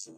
Um,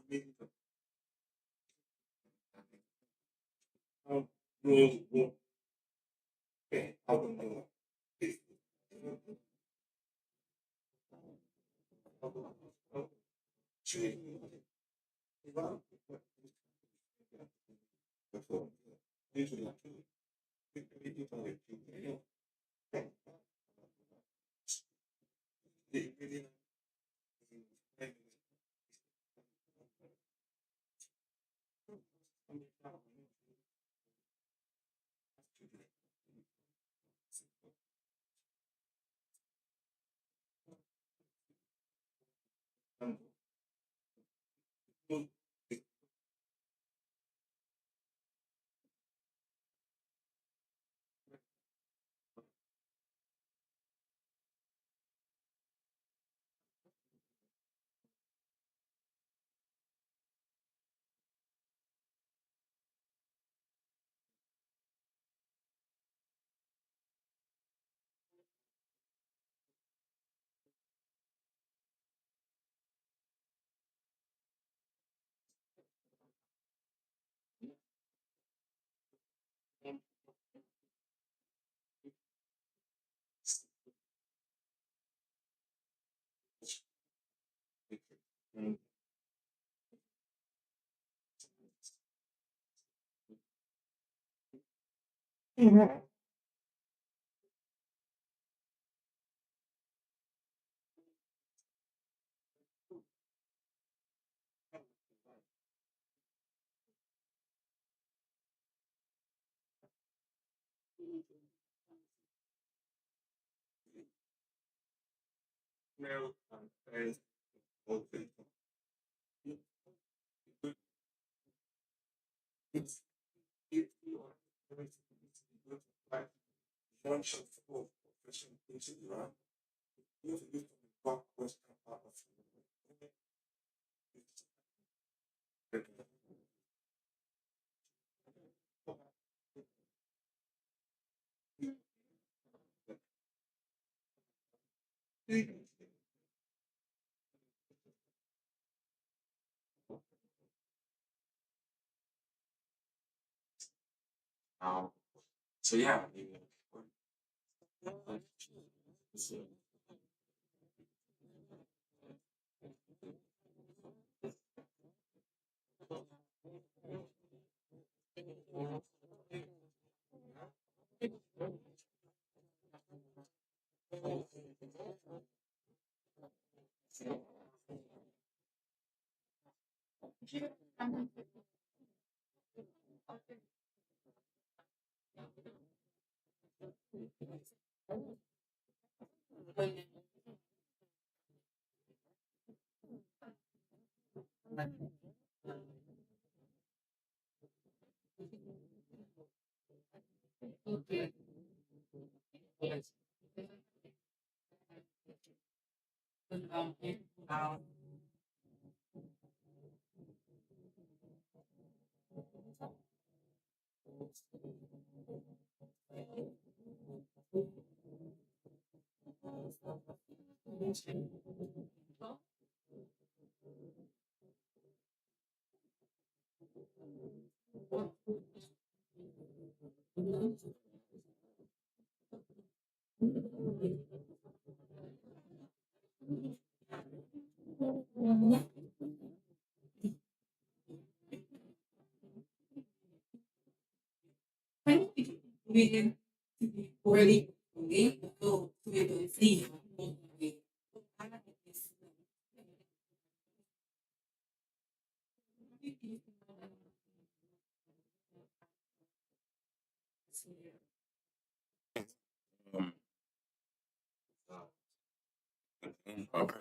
okay.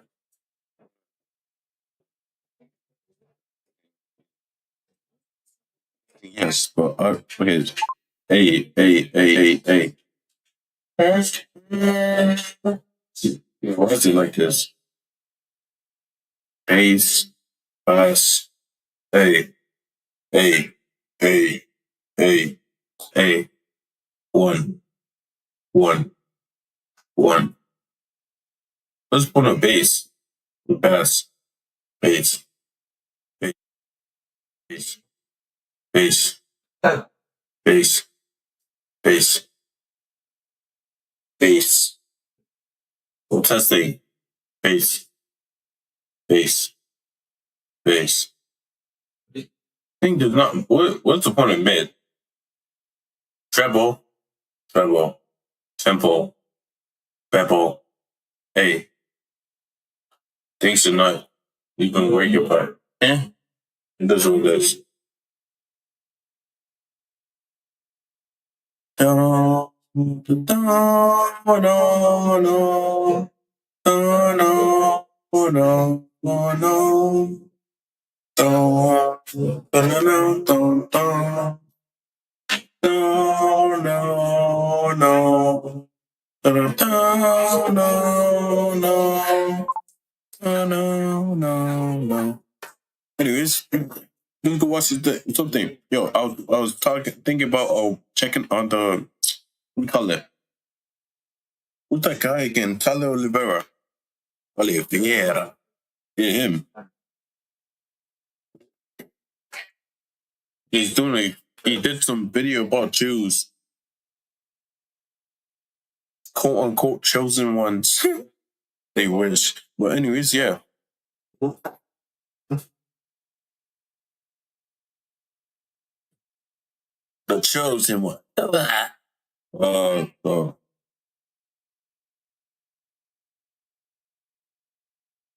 Yes, but okay. Why is it like this? Ace, us, A, A, A, A, A, one, one, one. Let's put a base, bass, base. Peace. Peace. Peace. Peace. Peace. Testing. Peace. Peace. Peace. Thing does not. What's the point of mid? Treble. Treble. Tempo. Bevel. Hey. Things should not even where your part. Eh? It does what it does. No, no, no, no. No, no, no, no, no. No, no, no, no. No, no, no. No, no, no. No, no, no. Anyways, let's go watch something. Yo, I was thinking about checking on the what do you call it? Who's that guy again? Tyler Oliveira. Oliveira. Yeah, him. He's doing he did some video about Jews, quote unquote chosen ones. They wish. But anyways, yeah. The chosen one. Uh, uh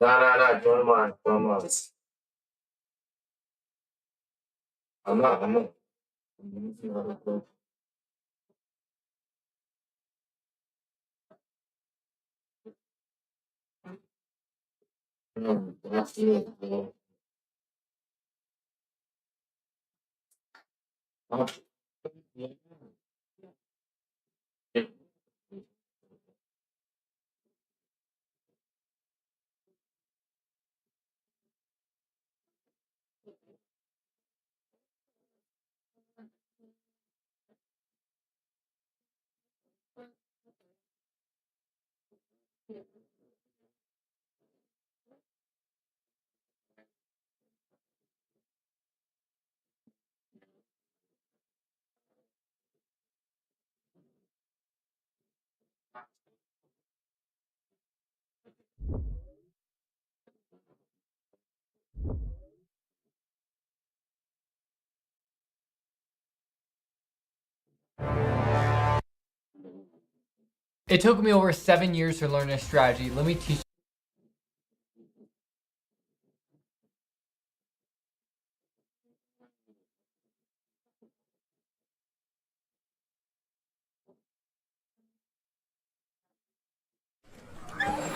Nah, join mine. Join mine. I'm not. It took me over 7 years to learn this strategy. Let me teach.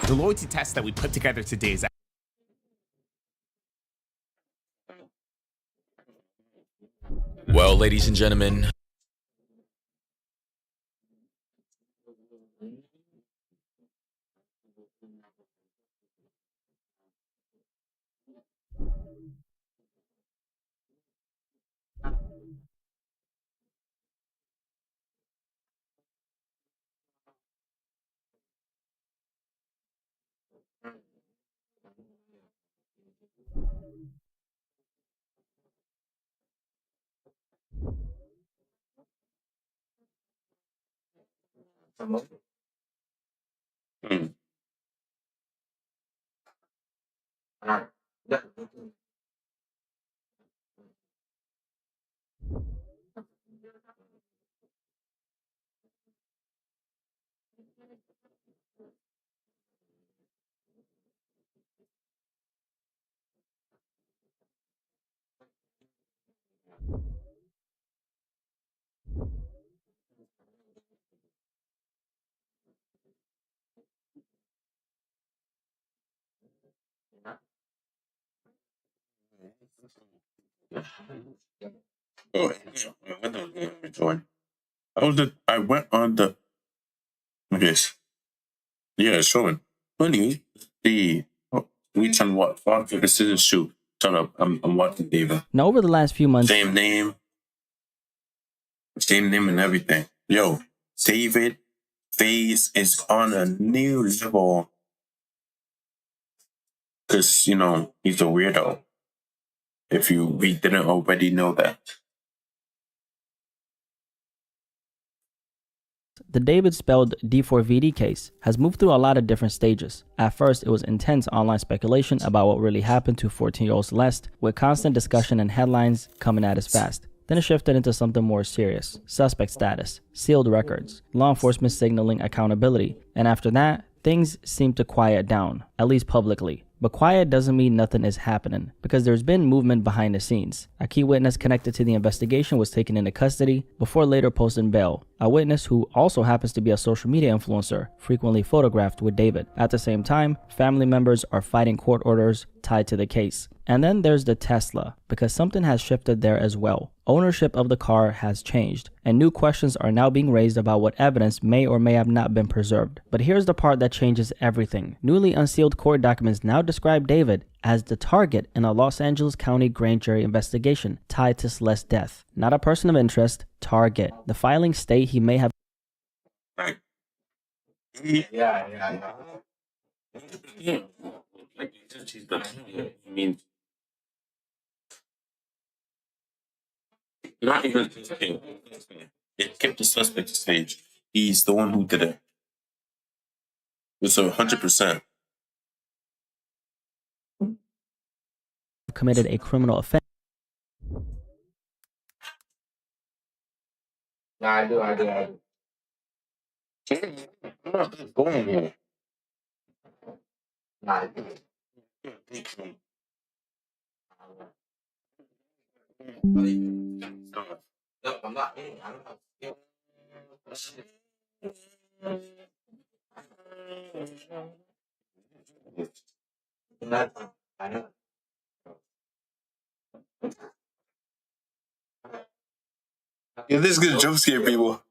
The loyalty test that we put together today is Well, ladies and gentlemen, hmm. Oh, yeah. Join. I went on the. Okay. Yeah, it's showing. Funny. We on what? Rock, paper, scissors, shoot. Shut up. I'm watching David. Now, over the last few months, Same name and everything. Yo, David Face is on a new level. Because, he's a weirdo. if we didn't already know that. The David spelled D4VD case has moved through a lot of different stages. At first, it was intense online speculation about what really happened to 14-year-old Celeste, with constant discussion and headlines coming at us fast. Then it shifted into something more serious: suspect status, sealed records, law enforcement signaling accountability, and after that, things seemed to quiet down, at least publicly. But quiet doesn't mean nothing is happening, because there's been movement behind the scenes. A key witness connected to the investigation was taken into custody before later posting bail. A witness who also happens to be a social media influencer, frequently photographed with David. At the same time, family members are fighting court orders tied to the case. And then there's the Tesla, because something has shifted there as well. Ownership of the car has changed, and new questions are now being raised about what evidence may or may have not been preserved. But here's the part that changes everything. Newly unsealed court documents now describe David as the target in a Los Angeles County grand jury investigation tied to Celeste's death. Not a person of interest, target. The filings state he may have... Right. Yeah. Like, I mean, not even. It kept the suspect stage. He's the one who did it. It's 100%. committed a criminal offense. Nah, I do. I'm not going here. Nah, I do. No, I'm not. I don't know. I know. Yeah, this is good jump scare people.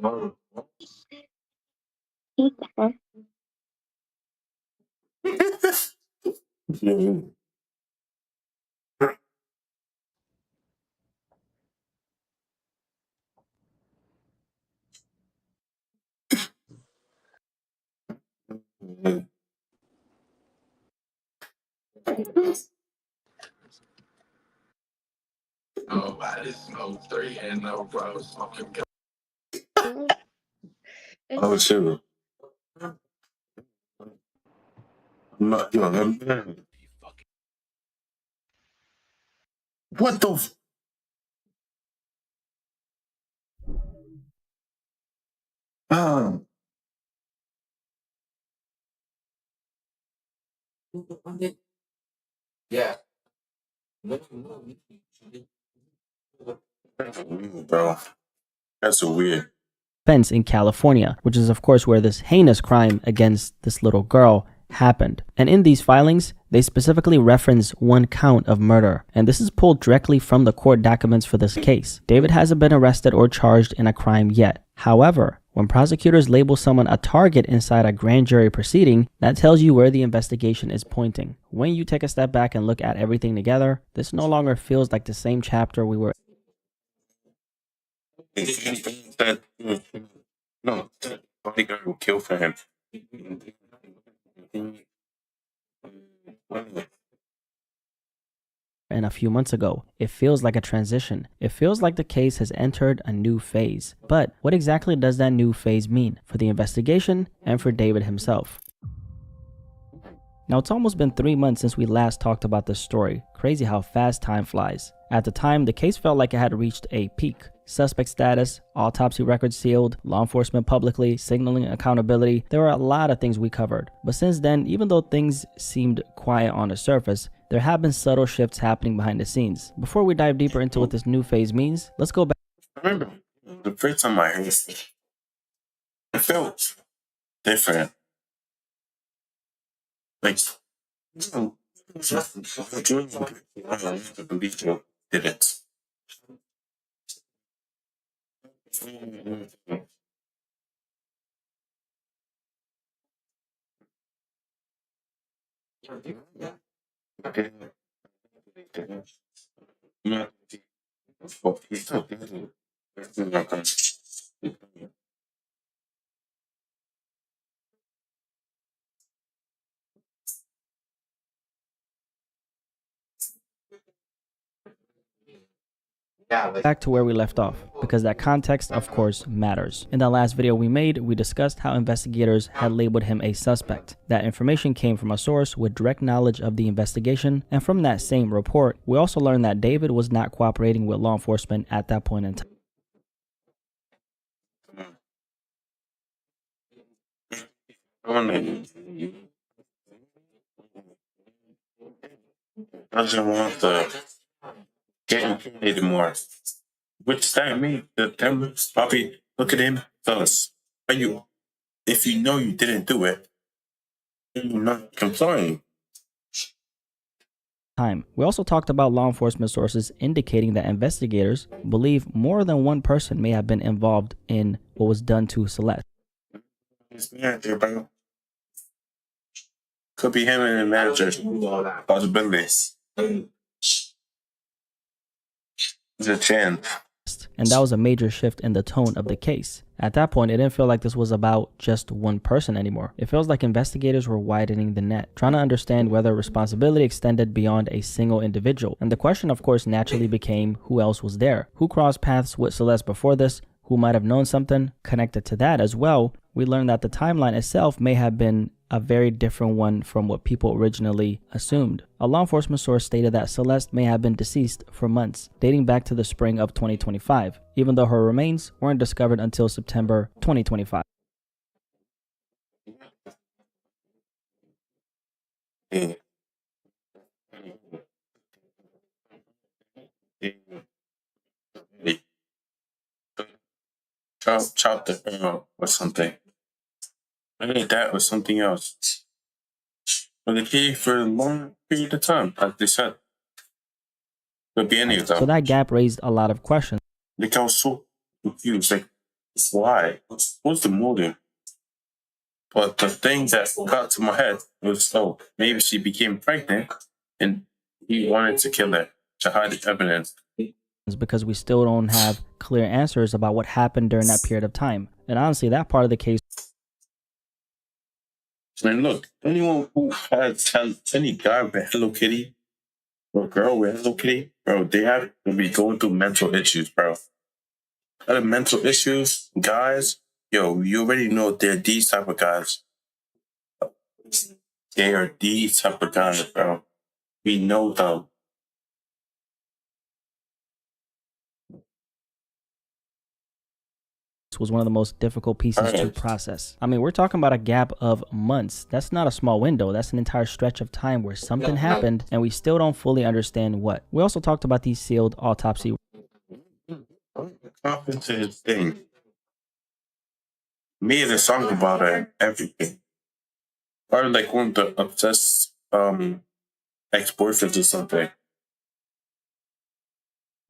No. Nobody smoke three in a row. Smoking Oh, shit. I'm not, yo, what the? Um, Yeah. bro, that's so weird. Offense in California, which is of course where this heinous crime against this little girl happened. And in these filings, they specifically reference one count of murder. And this is pulled directly from the court documents for this case. David hasn't been arrested or charged in a crime yet. However, when prosecutors label someone a target inside a grand jury proceeding, that tells you where the investigation is pointing. When you take a step back and look at everything together, this no longer feels like the same chapter we were... That, no, bodyguard will kill for him. And a few months ago. It feels like a transition. It feels like the case has entered a new phase. But what exactly does that new phase mean for the investigation and for David himself? Now, it's almost been 3 months since we last talked about this story. Crazy how fast time flies. At the time, the case felt like it had reached a peak. Suspect status, autopsy records sealed, law enforcement publicly, signaling accountability. There were a lot of things we covered. But since then, even though things seemed quiet on the surface, there have been subtle shifts happening behind the scenes. Before we dive deeper into what this new phase means, let's go back. I remember the first time I heard it, it felt different. Like, I believe you did it. Back to where we left off, because that context, of course, matters. In the last video we made, we discussed how investigators had labeled him a suspect. That information came from a source with direct knowledge of the investigation, and from that same report, we also learned that David was not cooperating with law enforcement at that point in time. Doesn't want to get incriminated more. Which that me, the them probably look at him, fellas. If you know you didn't do it, then you're not complying. We also talked about law enforcement sources indicating that investigators believe more than one person may have been involved in what was done to Celeste. It's me out there, bro. Could be him and the manager. Possibilities. There's a chance. And that was a major shift in the tone of the case. At that point, it didn't feel like this was about just one person anymore. It feels like investigators were widening the net, trying to understand whether responsibility extended beyond a single individual. And the question, of course, naturally became who else was there? Who crossed paths with Celeste before this? Who might have known something? Connected to that as well, we learned that the timeline itself may have been a very different one from what people originally assumed. A law enforcement source stated that Celeste may have been deceased for months, dating back to the spring of 2025, even though her remains weren't discovered until September 2025. Chop the or something. I think that was something else. But the key for a long period of time, like they said. Could be any of them. So that gap raised a lot of questions. Like I was so confused. Like, why? What's the motive? But the thing that got to my head was, oh, maybe she became pregnant and he wanted to kill her to hide the evidence. Because we still don't have clear answers about what happened during that period of time. And honestly, that part of the case. And look, anyone who has any guy with Hello Kitty or girl with Hello Kitty, bro, they have to be going through mental issues, bro. Other mental issues, guys, yo, you already know they're these type of guys. They are these type of guys, bro. We know them. Was one of the most difficult pieces to process. I mean, we're talking about a gap of months. That's not a small window. That's an entire stretch of time where something happened and we still don't fully understand what. We also talked about these sealed autopsy. Competent thing. Made a song about it, everything. Or like one of the obsessed ex-boyfriends or something.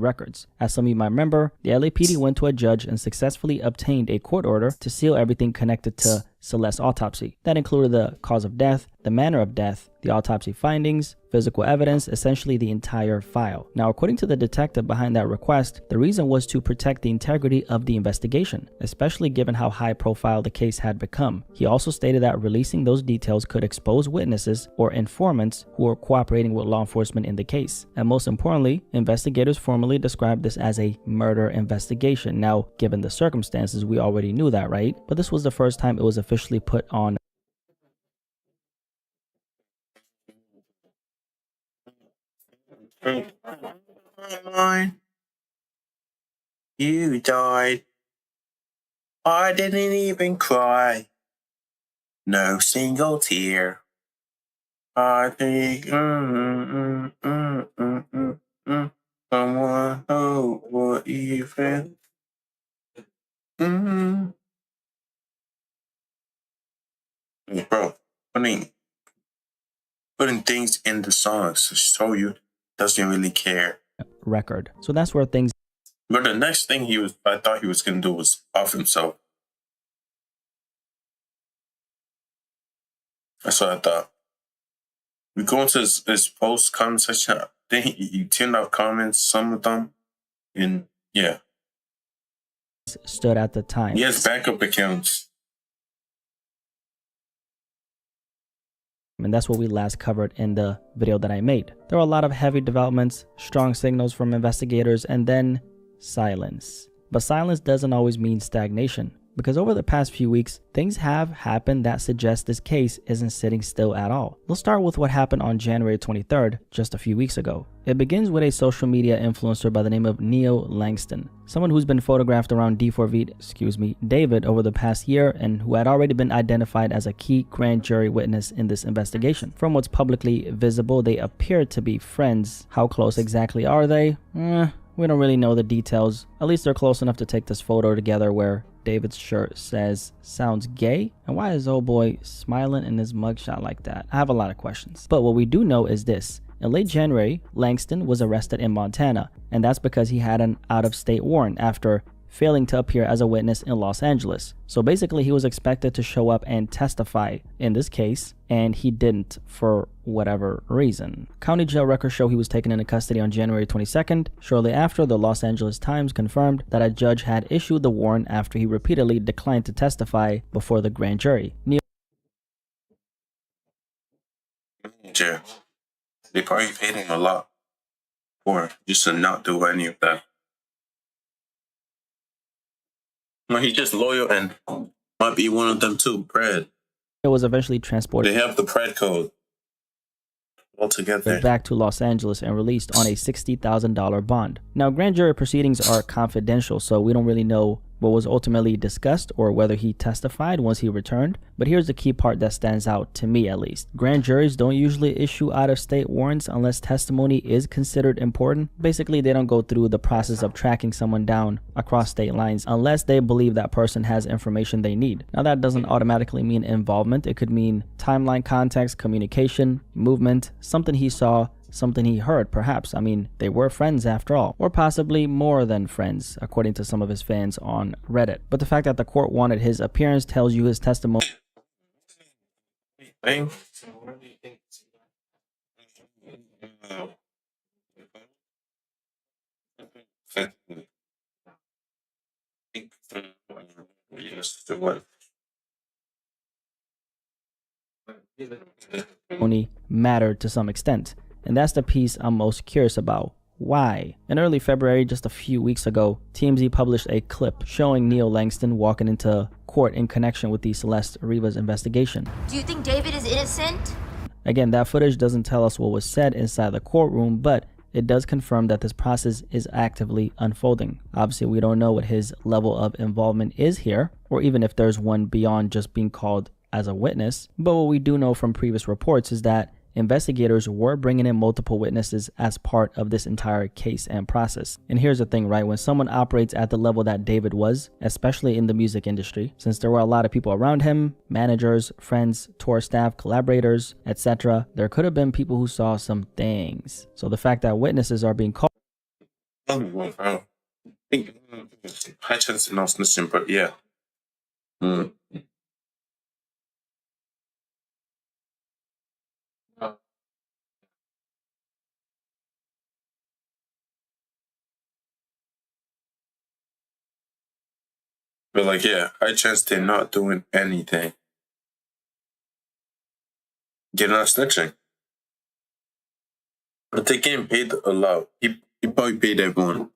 Records. As some of you might remember, the LAPD went to a judge and successfully obtained a court order to seal everything connected to Celeste's autopsy. That included the cause of death, the manner of death, the autopsy findings, physical evidence, essentially the entire file. Now, according to the detective behind that request, the reason was to protect the integrity of the investigation, especially given how high profile the case had become. He also stated that releasing those details could expose witnesses or informants who were cooperating with law enforcement in the case. And most importantly, investigators formally described this as a murder investigation. Now, given the circumstances, we already knew that, right? But this was the first time it was officially put on. You died. I didn't even cry. No single tear. I think someone know what you feel. Bro, putting things in the songs to show you doesn't really care. Record. So that's where things. But the next thing I thought he was gonna do was off himself. That's what I thought. We go into his post comment section. Then he turned off comments, some of them, and yeah, stood at the time. he has backup accounts. And that's what we last covered in the video that I made. There were a lot of heavy developments, strong signals from investigators, and then silence. But silence doesn't always mean stagnation, because over the past few weeks, things have happened that suggest this case isn't sitting still at all. Let's start with what happened on January 23rd, just a few weeks ago. It begins with a social media influencer by the name of Neil Langston, someone who's been photographed around David over the past year and who had already been identified as a key grand jury witness in this investigation. From what's publicly visible, they appear to be friends. How close exactly are they? We don't really know the details. At least they're close enough to take this photo together where David's shirt says, "Sounds gay?" And why is old boy smiling in his mugshot like that? I have a lot of questions. But what we do know is this. In late January, Langston was arrested in Montana, and that's because he had an out-of-state warrant after failing to appear as a witness in Los Angeles. So basically, he was expected to show up and testify in this case, and he didn't for whatever reason. County jail records show he was taken into custody on January 22nd. Shortly after, the Los Angeles Times confirmed that a judge had issued the warrant after he repeatedly declined to testify before the grand jury. Yeah, they probably paid him a lot for just to not do any of that. No, he's just loyal and might be one of them too, Brad. It was eventually transported. They have the Pred code altogether. Back to Los Angeles and released on a $60,000 bond. Now, grand jury proceedings are confidential, so we don't really know what was ultimately discussed or whether he testified once he returned. But here's the key part that stands out, to me at least. Grand juries don't usually issue out-of-state warrants unless testimony is considered important. Basically, they don't go through the process of tracking someone down across state lines unless they believe that person has information they need. Now, that doesn't automatically mean involvement. It could mean timeline, context, communication, movement, something he saw, something he heard, perhaps. I mean, they were friends after all, or possibly more than friends, according to some of his fans on Reddit. But the fact that the court wanted his appearance tells you his testimony. Only mattered to some extent. And that's the piece I'm most curious about. Why? In early February, just a few weeks ago, TMZ published a clip showing Neil Langston walking into court in connection with the Celeste Rivas investigation. Do you think David is innocent? Again, that footage doesn't tell us what was said inside the courtroom, but it does confirm that this process is actively unfolding. Obviously, we don't know what his level of involvement is here, or even if there's one beyond just being called as a witness. But what we do know from previous reports is that investigators were bringing in multiple witnesses as part of this entire case and process. And here's the thing, right? When someone operates at the level that David was, especially in the music industry, since there were a lot of people around him, managers, friends, tour staff, collaborators, etc., there could have been people who saw some things. So the fact that witnesses are being called... I think high chance of not snitching, but yeah. But like, yeah, high chance they're not doing anything. They're not snitching. But they getting paid a lot. He probably paid everyone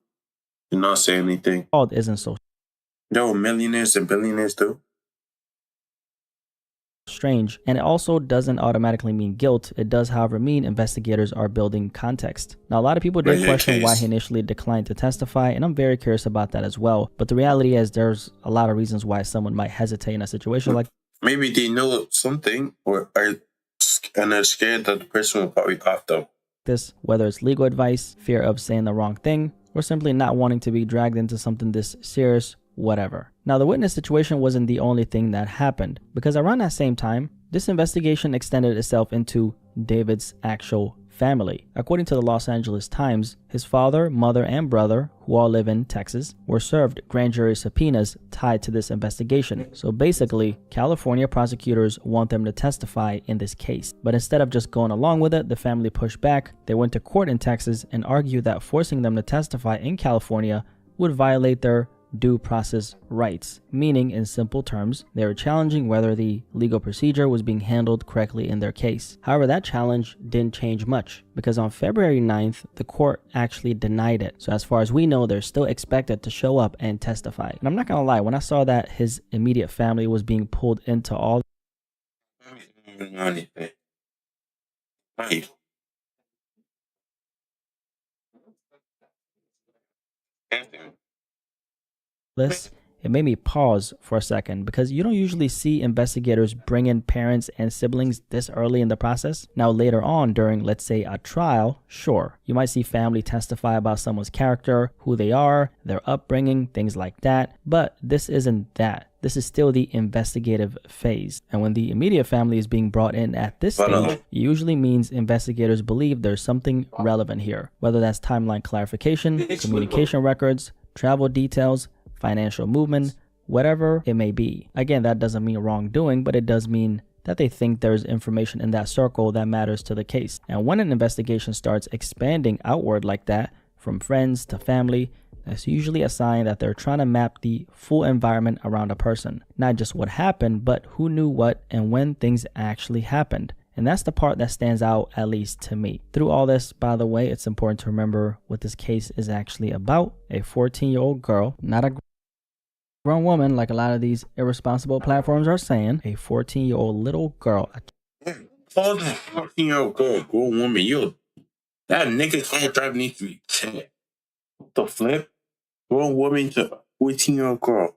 to not say anything. Isn't so There were millionaires and billionaires too. strange, and it also doesn't automatically mean guilt. It does, however, mean investigators are building context. Now, a lot of people did question why he initially declined to testify, and I'm very curious about that as well. But the reality is there's a lot of reasons why someone might hesitate in a situation like maybe they know something or are scared that the person will probably off them. this, whether it's legal advice, fear of saying the wrong thing, or simply not wanting to be dragged into something this serious, whatever. Now, the witness situation wasn't the only thing that happened, because around that same time, this investigation extended itself into David's actual family. According to the Los Angeles Times, his father, mother, and brother, who all live in Texas, were served grand jury subpoenas tied to this investigation. So basically, California prosecutors want them to testify in this case. But instead of just going along with it, the family pushed back. They went to court in Texas and argued that forcing them to testify in California would violate their due process rights, meaning in simple terms, they were challenging whether the legal procedure was being handled correctly in their case. However, that challenge didn't change much because on February 9th, the court actually denied it. So as far as we know, they're still expected to show up and testify. And I'm not gonna lie, when I saw that his immediate family was being pulled into all this, it made me pause for a second because you don't usually see investigators bring in parents and siblings this early in the process. Now later on during, let's say, a trial, sure, you might see family testify about someone's character, who they are, their upbringing, things like that, but this isn't that. This is still the investigative phase. And when the immediate family is being brought in at this stage, it usually means investigators believe there's something relevant here, whether that's timeline clarification, communication records, travel details, financial movement, whatever it may be. Again, that doesn't mean wrongdoing, but it does mean that they think there's information in that circle that matters to the case. And when an investigation starts expanding outward like that, from friends to family, that's usually a sign that they're trying to map the full environment around a person. Not just what happened, but who knew what and when things actually happened. And that's the part that stands out, at least to me. Through all this, by the way, it's important to remember what this case is actually about. A 14-year-old girl, not a grown woman like a lot of these irresponsible platforms are saying. A 14-year-old little girl. Call that 14-year-old girl, grown woman. That nigga can't drive needs to be checked. What the flip? Grown woman to 14-year-old girl.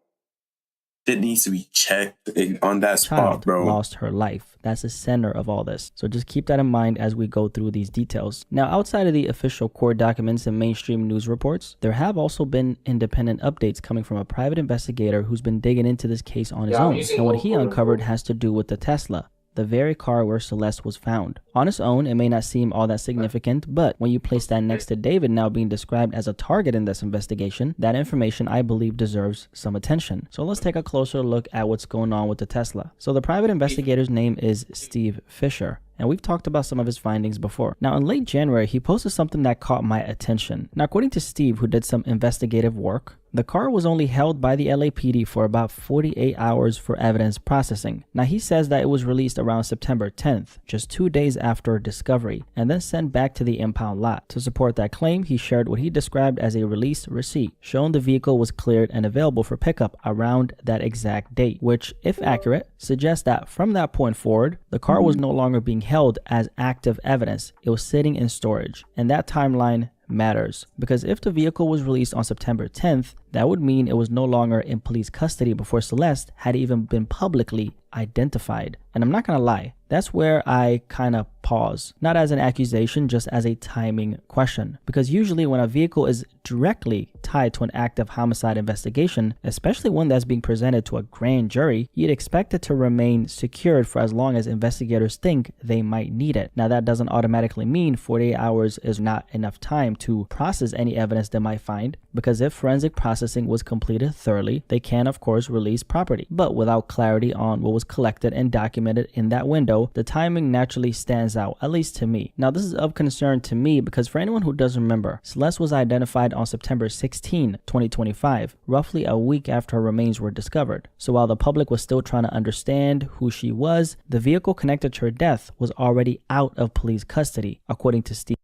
It needs to be checked on that spot, bro. Lost her life. That's the center of all this. So just keep that in mind as we go through these details. Now, outside of the official court documents and mainstream news reports, there have also been independent updates coming from a private investigator who's been digging into this case on his own. And what he uncovered has to do with the Tesla, the very car where Celeste was found. On its own, it may not seem all that significant, but when you place that next to David now being described as a target in this investigation, that information I believe deserves some attention. So let's take a closer look at what's going on with the Tesla. So the private investigator's name is Steve Fisher, and we've talked about some of his findings before. Now, in late January, he posted something that caught my attention. Now, according to Steve, who did some investigative work, the car was only held by the LAPD for about 48 hours for evidence processing. Now, he says that it was released around September 10th, just 2 days after discovery, and then sent back to the impound lot. To support that claim, he shared what he described as a release receipt, showing the vehicle was cleared and available for pickup around that exact date, which, if accurate, suggests that from that point forward, the car was no longer being held as active evidence. It was sitting in storage, and that timeline matters because if the vehicle was released on September 10th, that would mean it was no longer in police custody before Celeste had even been publicly identified. And I'm not gonna lie, that's where I kind of pause. Not as an accusation, just as a timing question. Because usually when a vehicle is directly tied to an active homicide investigation, especially one that's being presented to a grand jury, you'd expect it to remain secured for as long as investigators think they might need it. Now that doesn't automatically mean 48 hours is not enough time to process any evidence they might find, because if forensic processing was completed thoroughly, they can of course release property. But without clarity on what was collected and documented in that window, the timing naturally stands out, at least to me. Now this is of concern to me because for anyone who doesn't remember, Celeste was identified on September 16, 2025, roughly a week after her remains were discovered. So while the public was still trying to understand who she was, the vehicle connected to her death was already out of police custody, according to Steve.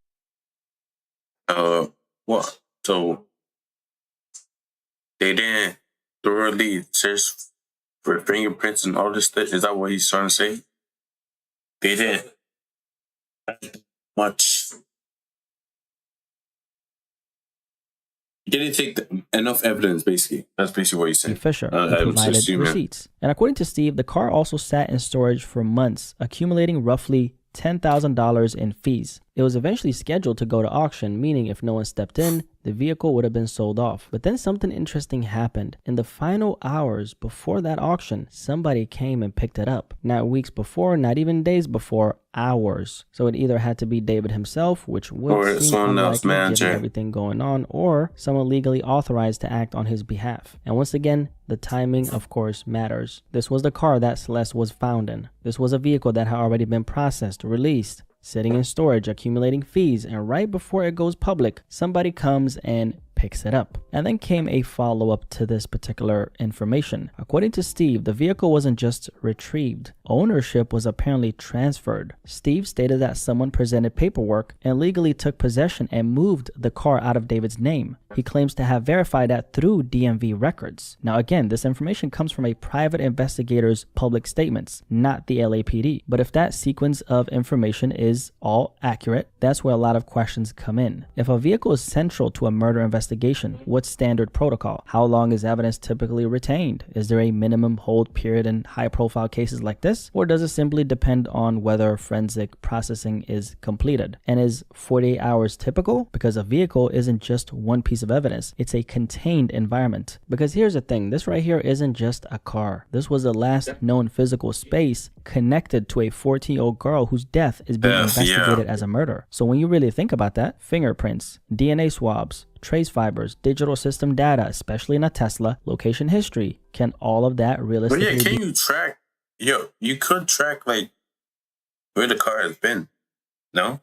What? So they didn't thoroughly search for fingerprints and all this stuff? Is that what he's trying to say? They didn't much. Didn't take enough evidence, basically. That's basically what he's saying. Fisher provided receipts. And according to Steve, the car also sat in storage for months, accumulating roughly $10,000 in fees. It was eventually scheduled to go to auction, meaning if no one stepped in, the vehicle would have been sold off. But then something interesting happened. In the final hours before that auction, somebody came and picked it up. Not weeks before, not even days before, hours. So it either had to be David himself, which would seem unlikely given everything going on, or someone legally authorized to act on his behalf. And once again, the timing, of course, matters. This was the car that Celeste was found in. This was a vehicle that had already been processed, released, sitting in storage, accumulating fees, and right before it goes public, somebody comes and picks it up. And then came a follow-up to this particular information. According to Steve, the vehicle wasn't just retrieved. Ownership was apparently transferred. Steve stated that someone presented paperwork and legally took possession and moved the car out of David's name. He claims to have verified that through DMV records. Now again, this information comes from a private investigator's public statements, not the LAPD. But if that sequence of information is all accurate, that's where a lot of questions come in. If a vehicle is central to a murder investigation, what's standard protocol? How long is evidence typically retained? Is there a minimum hold period in high-profile cases like this? Or does it simply depend on whether forensic processing is completed? And is 48 hours typical? Because a vehicle isn't just one piece of evidence, it's a contained environment. Because here's the thing, this right here isn't just a car. This was the last known physical space connected to a 14-year-old girl whose death is being investigated as a murder. So when you really think about that, fingerprints, DNA swabs, trace fibers, digital system data, especially in a Tesla, location history, can all of that realistically can you track, you could track like where the car has been, no?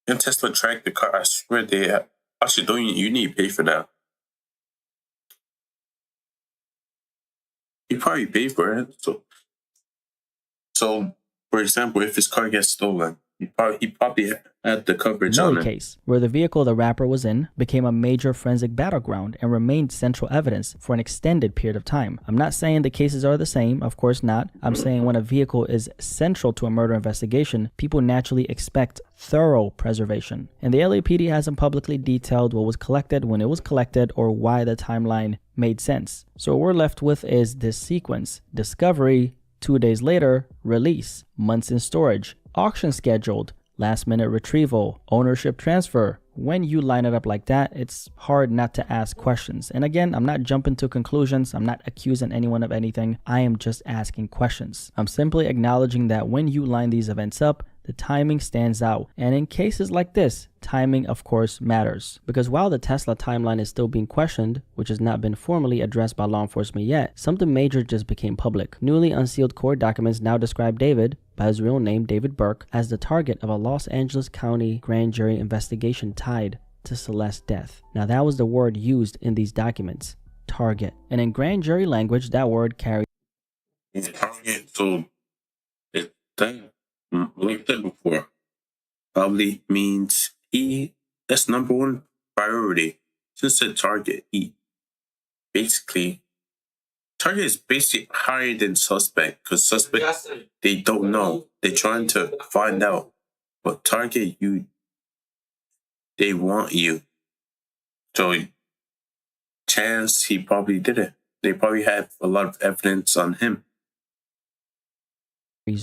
Can Tesla track the car? I swear they have. Actually, don't you need to pay for that? You probably pay for it. So for example, if his car gets stolen, he probably had the coverage on it. Case where the vehicle the rapper was in became a major forensic battleground and remained central evidence for an extended period of time. I'm not saying the cases are the same, of course not. I'm saying when a vehicle is central to a murder investigation, people naturally expect thorough preservation. And the LAPD hasn't publicly detailed what was collected, when it was collected, or why the timeline made sense. So what we're left with is this sequence: discovery, 2 days later, release, months in storage, auction scheduled, last minute retrieval, ownership transfer. When you line it up like that, it's hard not to ask questions. And again, I'm not jumping to conclusions. I'm not accusing anyone of anything. I am just asking questions. I'm simply acknowledging that when you line these events up, the timing stands out. And in cases like this, timing of course matters. Because while the Tesla timeline is still being questioned, which has not been formally addressed by law enforcement yet, something major just became public. Newly unsealed court documents now describe David, by his real name David Burke, as the target of a Los Angeles County grand jury investigation tied to Celeste's death. Now that was the word used in these documents, target. And in grand jury language, that word carries Target, so it's thing. Like I said before, probably means that's number one priority. Since the target, basically, target is basically higher than suspect, because suspect, they don't know. They're trying to find out. But target, they want you. So, chance he probably did it. They probably have a lot of evidence on him.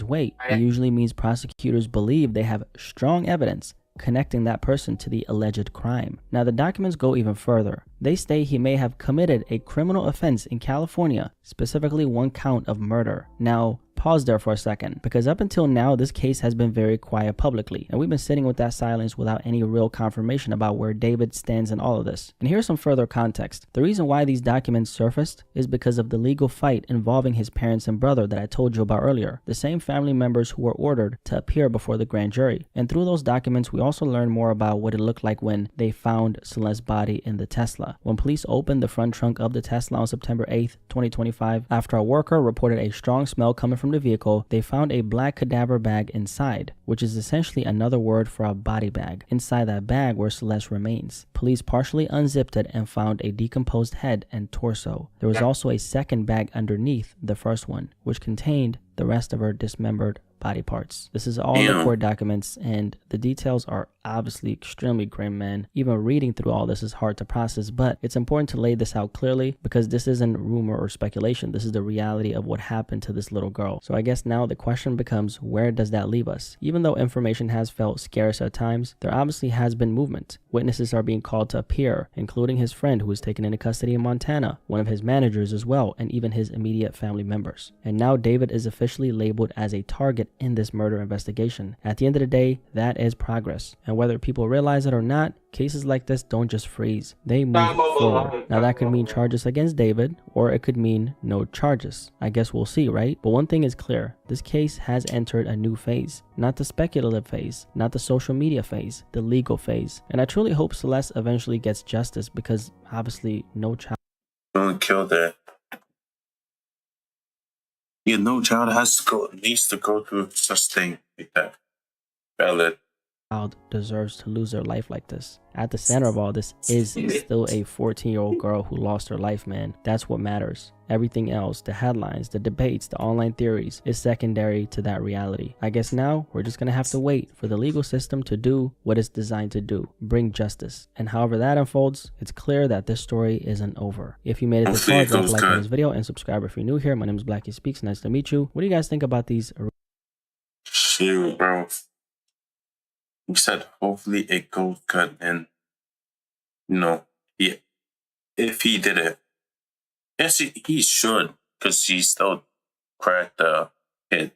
Weight. It usually means prosecutors believe they have strong evidence connecting that person to the alleged crime. Now the documents go even further. They state he may have committed a criminal offense in California, specifically one count of murder. Now pause there for a second, because up until now this case has been very quiet publicly, and we've been sitting with that silence without any real confirmation about where David stands in all of this. And here's some further context. The reason why these documents surfaced is because of the legal fight involving his parents and brother that I told you about earlier, the same family members who were ordered to appear before the grand jury. And through those documents we also learned more about what it looked like when they found Celeste's body in the Tesla. When police opened the front trunk of the Tesla on September 8th, 2025, after a worker reported a strong smell coming from the vehicle, they found a black cadaver bag inside, which is essentially another word for a body bag. Inside that bag were Celeste's remains. Police partially unzipped it and found a decomposed head and torso. There was also a second bag underneath the first one, which contained the rest of her dismembered body parts. This is all in the court documents, and the details are obviously extremely grim, man. Even reading through all this is hard to process, but it's important to lay this out clearly because this isn't rumor or speculation. This is the reality of what happened to this little girl. So I guess now the question becomes, where does that leave us? Even though information has felt scarce at times, there obviously has been movement. Witnesses are being called to appear, including his friend who was taken into custody in Montana, one of his managers as well, and even his immediate family members. And now David is officially labeled as a target in this murder investigation. At the end of the day, that is progress. And whether people realize it or not, cases like this don't just freeze, they move forward. Now that could mean charges against David, or it could mean no charges. I guess we'll see, right? But one thing is clear, this case has entered a new phase. Not the speculative phase, not the social media phase, the legal phase. And I truly hope Celeste eventually gets justice because obviously no child. Don't kill that. Yeah, no child needs to go through such thing like that. Valid. Child deserves to lose their life like this. At the center of all this is still a 14-year-old girl who lost her life, man. That's what matters. Everything else, the headlines, the debates, the online theories, is secondary to that reality. I guess now we're just gonna have to wait for the legal system to do what it's designed to do, bring justice. And however that unfolds, it's clear that this story isn't over. If you made it this far, drop a like on this video and subscribe if you're new here. My name is Blackie Speaks. Nice to meet you. What do you guys think about these? Shoot, bro. You said hopefully it goes good, and if he did it, yes, he should, because he still cracked the hit.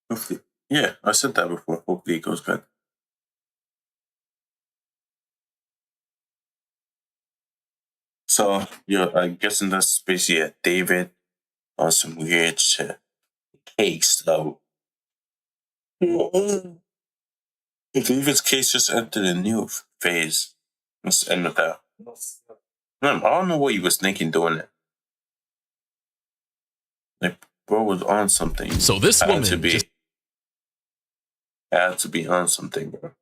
Hopefully, yeah, I said that before. Hopefully it goes good. So, I'm guessing that's basically David on some weird shit. Case, though. David's case just entered a new phase. Let's end with that. I don't know what he was thinking doing it. Like, bro was on something. So this woman had to be on something, bro.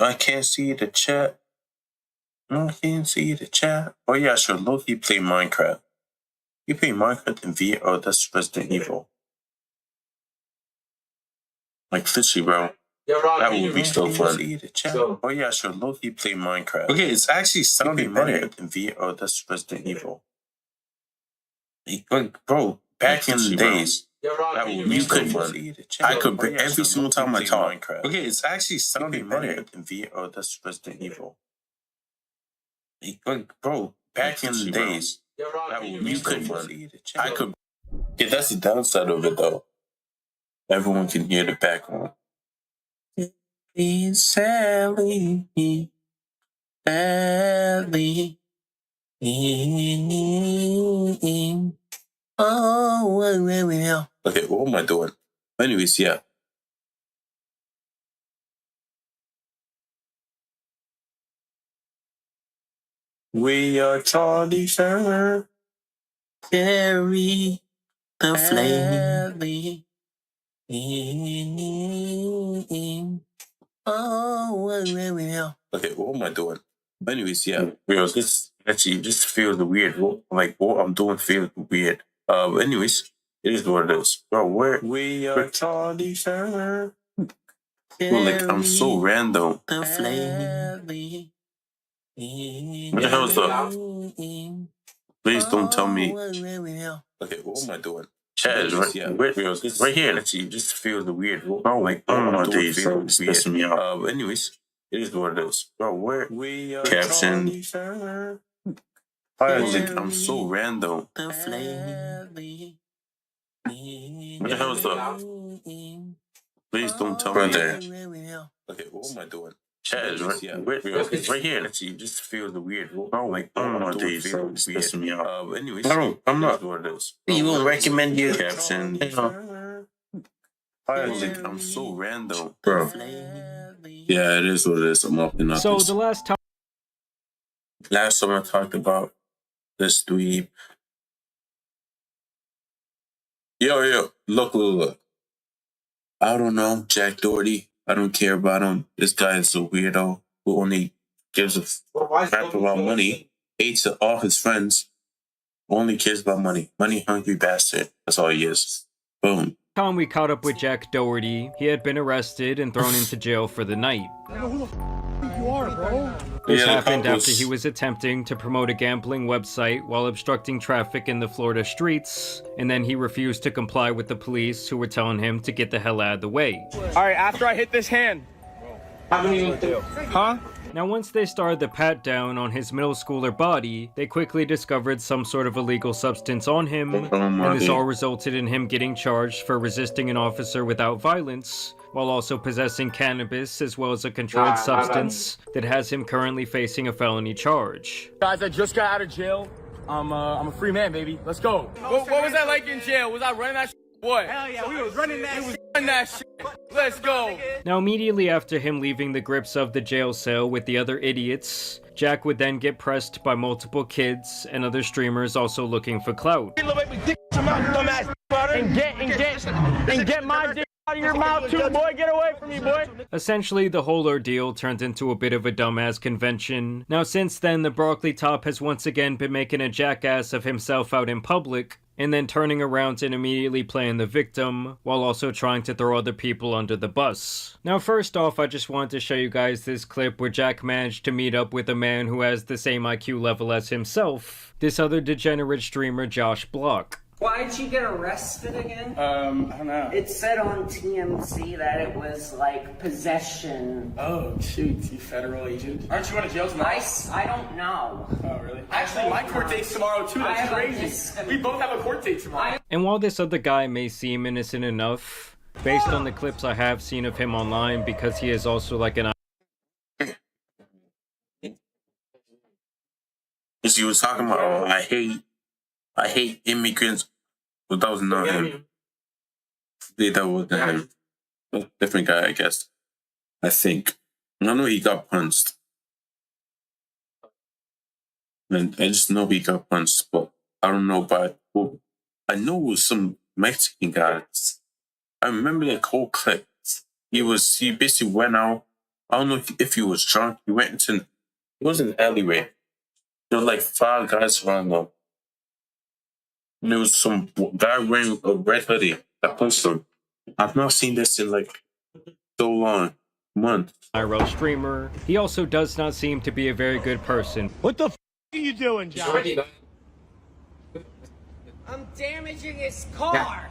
I can't see the chat. I can't see the chat. Oh yeah, sure. Loki play Minecraft. You play Minecraft in VR? Oh, that's Resident Evil. Like literally, bro. That would be so fun. Oh yeah, sure. Loki play Minecraft. Okay, it's actually sounding better in VR. Oh, that's Resident Evil. Like, bro, back in the days, that would be so fun. I could every single time I talk. Minecraft. Okay, it's actually sounding better in VR. Oh, that's Resident Evil. Like, bro, back in the days, that would be so fun. I could. Yeah, that's the downside of it, though. Everyone can hear the background. Sally, Sally. Oh, well. Okay, what am I doing? Anyways, yeah. We are Charlie Sher. Carry the flame. Oh, well. Okay, what am I doing? Anyways, yeah. This actually just feels weird. Like, what I'm doing feels weird. Anyways, it is what it is. Bro, we are Charlie Sher. Like, I'm so random. The flame. What the hell is that? Please don't tell me. Okay, what am I doing? Chat is right, right here. Actually, just feels weird. Oh, like, oh, days, so it's pissing me off. Anyways, it is what it is. Bro, caption. I'm so random. The flame. What the hell is that? Please don't tell me. Okay, what am I doing? Chat is right here. Actually, just feels weird. Oh, like, oh, days, so it's pissing me off. Anyways, I'm not. What it is. You will recommend your caption. I'm so random, bro. Yeah, it is what it is. I'm up and up. So the last time I talked about this dweeb. Yo, look. I don't know, Jack Doherty. I don't care about him. This guy is a weirdo who only gives a crap about money, hates all his friends, only cares about money. Money hungry bastard. That's all he is. Boom. Time we caught up with Jack Doherty, he had been arrested and thrown into jail for the night. This happened after he was attempting to promote a gambling website while obstructing traffic in the Florida streets, and then he refused to comply with the police who were telling him to get the hell out of the way. Alright, after I hit this hand. Huh? Now once they started the pat down on his middle schooler body, they quickly discovered some sort of illegal substance on him, and this all resulted in him getting charged for resisting an officer without violence, while also possessing cannabis as well as a controlled substance that has him currently facing a felony charge. Guys, I just got out of jail. I'm a free man, baby. Let's go. What was that like in jail? Was I running that shit? What? Hell yeah, we was running that shit. Let's go. Now immediately after him leaving the grips of the jail cell with the other idiots, Jack would then get pressed by multiple kids and other streamers also looking for clout. And get my dick out of your mouth too, boy. Get away from me, boy. Essentially, the whole ordeal turned into a bit of a dumbass convention. Now since then, the broccoli top has once again been making a jackass of himself out in public, and then turning around and immediately playing the victim, while also trying to throw other people under the bus. Now first off, I just wanted to show you guys this clip where Jack managed to meet up with a man who has the same IQ level as himself, this other degenerate streamer Josh Block. Why'd you get arrested again? I don't know. It said on TMZ that it was like possession. Oh, shoot, you federal agent. Aren't you going to jail tonight? I don't know. Oh, really? Actually, my court date's tomorrow too. That's crazy. We both have a court date tomorrow. And while this other guy may seem innocent enough, based on the clips I have seen of him online, because he is also like an... He was talking about, oh, I hate immigrants. But that was not him. That was him. A different guy, I guess. I think. I know he got punched. And I just know he got punched, but I don't know about. Well, I know it was some Mexican guys. I remember that whole clip. He basically went out. I don't know if he was drunk. He went into. It was an alleyway. There were like 5 guys around them. And there was some guy wearing a red hoodie that punched him. I've not seen this in like so long. Months. IRL streamer. He also does not seem to be a very good person. What the f are you doing, Josh? I'm damaging his car.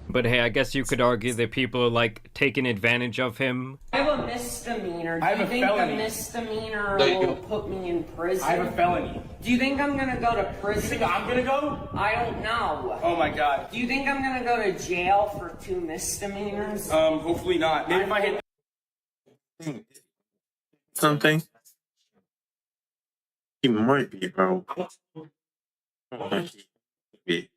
But hey, I guess you could argue that people are like taking advantage of him. I have a misdemeanor. I have Do you a think felony. the misdemeanor will put me in prison? I have a felony. Do you think I'm gonna go to prison? You think I'm gonna go? I don't know. Oh my god. Do you think I'm gonna go to jail for 2 misdemeanors? Hopefully not. Maybe if I hit Something? He might be, bro. He might be.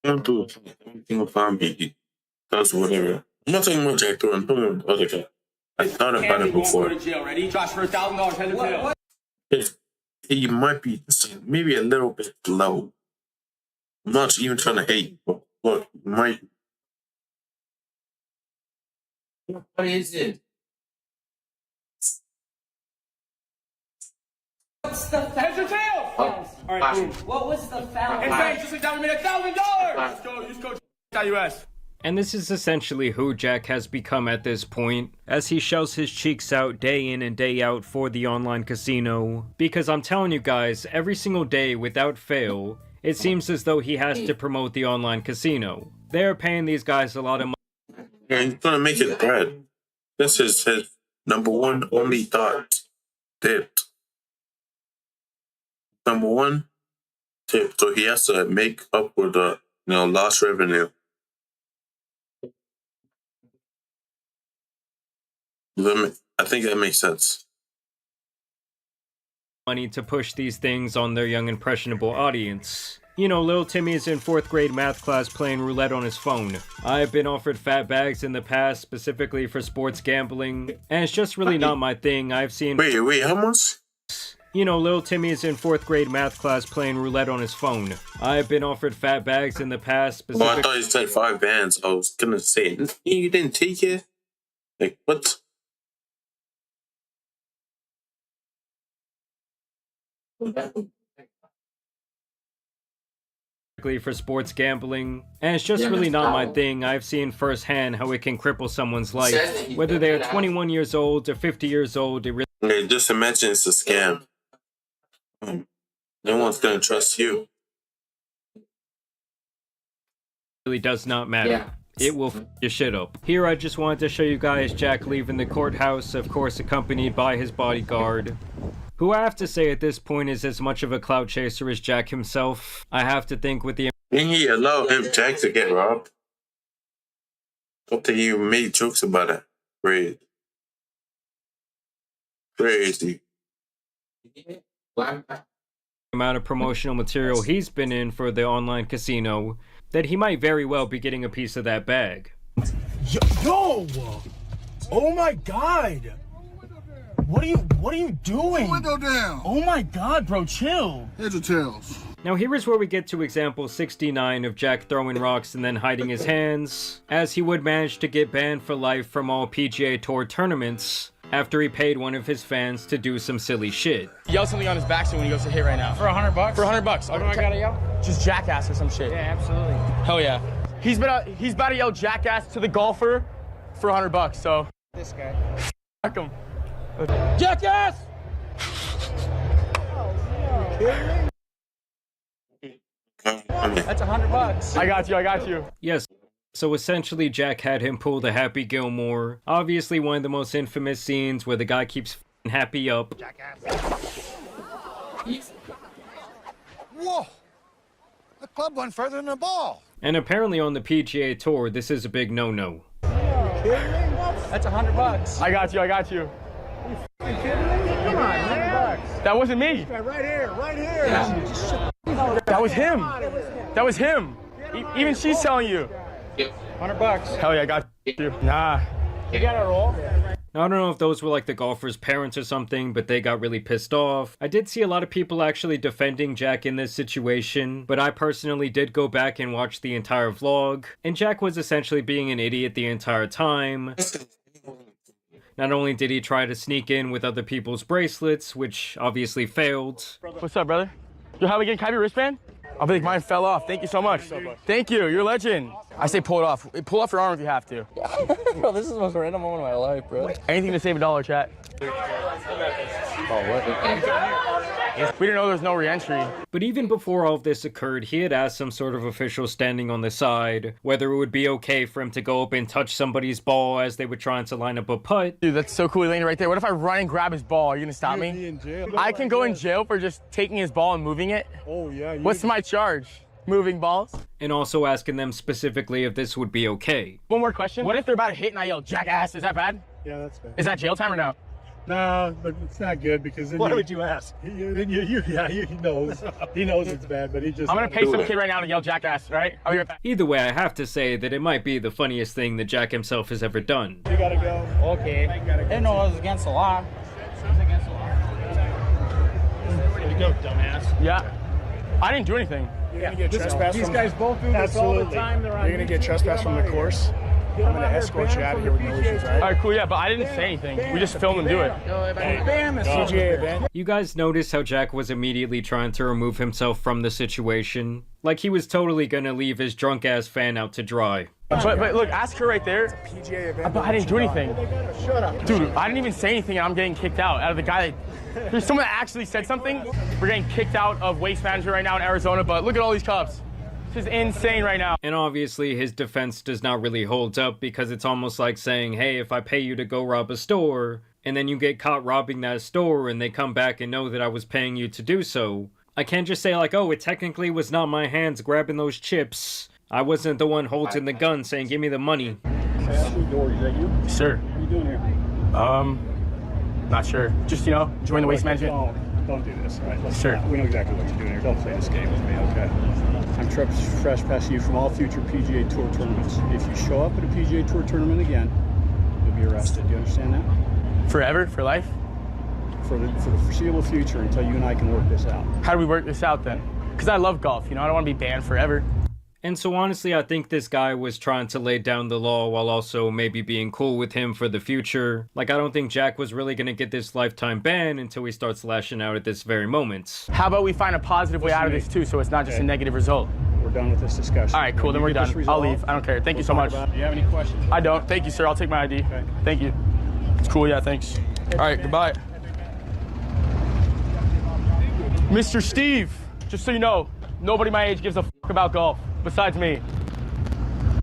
Don't do anything with family. He does whatever. I'm not talking about Jack Thor, I'm talking about the other guy. I thought about it before. Go to jail, ready? Josh, for $1,000, head to jail. He might be maybe a little bit low. I'm not even trying to hate, but look, might. What is it? What's the Head to jail! Alright, boom. What was the felony? And thanks, just like that, we made $1,000! Let's go, use code US. And this is essentially who Jack has become at this point, as he shells his cheeks out day in and day out for the online casino. Because I'm telling you guys, every single day without fail, it seems as though he has to promote the online casino. They're paying these guys a lot of money. Yeah, he's gonna make it bread. This is his number one only thought. Tip. Number one tip. So he has to make up for the lost revenue. I think that makes sense. Money to push these things on their young impressionable audience. You know, little Timmy is in 4th grade math class playing roulette on his phone. I've been offered fat bags in the past specifically for sports gambling, and it's just really not my thing. I've seen... Wait, how much? You know, little Timmy is in 4th grade math class playing roulette on his phone. I've been offered fat bags in the past. Oh, I thought you said 5 bands. I was gonna say, you didn't take it? Like, what? For sports gambling, and it's just really not my thing. I've seen firsthand how it can cripple someone's life, whether they are 21 years old or 50 years old. It really Okay, just imagine it's a scam. No one's gonna trust you. really does not matter. It will f your shit up. Here I just wanted to show you guys Jack leaving the courthouse, of course accompanied by his bodyguard, who I have to say at this point is as much of a clout chaser as Jack himself. I have to think with the... Didn't he allow him, Jack, to get robbed? I thought he made jokes about it. Crazy. Crazy. amount of promotional material he's been in for the online casino, that he might very well be getting a piece of that bag. Yo! Oh my god! What are you doing? Window down! Oh my god, bro, chill! Heads or tails? Now here is where we get to example 69 of Jack throwing rocks and then hiding his hands, as he would manage to get banned for life from all PGA Tour tournaments after he paid one of his fans to do some silly shit. Yell something on his backswing when he goes to hit right now. For $100 bucks? For $100 bucks. What do I gotta yell? Just jackass or some shit. Yeah, absolutely. Hell yeah. He's about to yell jackass to the golfer for $100 bucks, so. This guy. Fuck him. Jackass! That's $100 bucks. I got you. Yes. So essentially Jack had him pull the Happy Gilmore, obviously one of the most infamous scenes where the guy keeps f***ing Happy up. Whoa! The club went further than the ball. And apparently on the PGA Tour, this is a big no-no. That's $100 bucks. I got you. Come on, man. That wasn't me. Right here. That was him. Even she's telling you. $100 bucks. Hell yeah, I got you. Nah. You got a roll? Now, I don't know if those were like the golfer's parents or something, but they got really pissed off. I did see a lot of people actually defending Jack in this situation, but I personally did go back and watch the entire vlog, and Jack was essentially being an idiot the entire time. Not only did he try to sneak in with other people's bracelets, which obviously failed. What's up, brother? Yo, how we getting? Can I have your wristband? I think mine fell off. Thank you so much. Thank you. You're a legend. I say pull it off. Pull off your arm if you have to. Bro, this is the most random moment of my life, bro. Anything to save $1, chat. We didn't know there was no re-entry. But even before all of this occurred, he had asked some sort of official standing on the side whether it would be okay for him to go up and touch somebody's ball as they were trying to line up a putt. Dude, that's so cool. He landed right there. What if I run and grab his ball? Are you gonna stop me? In jail. I can go in jail for just taking his ball and moving it. Oh yeah. What's my charge? Moving balls? And also asking them specifically if this would be okay. One more question. What if they're about to hit and I yell jackass? Is that bad? Yeah, that's bad. Is that jail time or no? No, but it's not good because then Why would you ask? He knows. He knows it's bad, but he just. I'm gonna pay some kid right now to yell jackass, right? I'll be right back. Either way, I have to say that it might be the funniest thing that Jack himself has ever done. You gotta go. Okay. I didn't know it was against the law. It's against the law. Way to go, dumbass. Yeah. I didn't do anything. You're gonna get trespassed. These from guys both do this all the time. They're on You're gonna get trespassed from the course. I'm gonna escort you out of here with no issues, right? All right, cool, yeah, but I didn't say anything. We just filmed him do it. CGA event. You guys notice how Jack was immediately trying to remove himself from the situation? Like he was totally gonna leave his drunk-ass fan out to dry. But look, ask her right there. PGA event. But I didn't do anything. Shut up. Dude, I didn't even say anything and I'm getting kicked out of the guy that... There's someone that actually said something. We're getting kicked out of Waste Management right now in Arizona, but look at all these cops. This is insane right now. And obviously his defense does not really hold up because it's almost like saying, hey, if I pay you to go rob a store, and then you get caught robbing that store and they come back and know that I was paying you to do so, I can't just say like, oh, it technically was not my hands grabbing those chips. I wasn't the one holding the gun saying, give me the money. Is that you? Sir. What are you doing here? Not sure. Just, join the Waste Management. Don't do this, all right? Let's Sure. not. We know exactly what you're doing here. Don't play this game with me, okay? I'm trespassing you from all future PGA Tour tournaments. If you show up at a PGA Tour tournament again, you'll be arrested. Do you understand that? Forever? For life? for the foreseeable future until you and I can work this out. How do we work this out then? Because I love golf, you know, I don't want to be banned forever. And so honestly, I think this guy was trying to lay down the law while also maybe being cool with him for the future. Like, I don't think Jack was really gonna get this lifetime ban until he starts lashing out at this very moment. How about we find a positive way out of this too, so it's not just a negative result? We're done with this discussion. All right, cool, then we're done. I'll leave, I don't care. Thank you so much. Do you have any questions? I don't. Thank you, sir. I'll take my ID. Okay. Thank you. It's cool, yeah, thanks. All right, goodbye. Mr. Steve, just so you know, nobody my age gives a fuck about golf, besides me.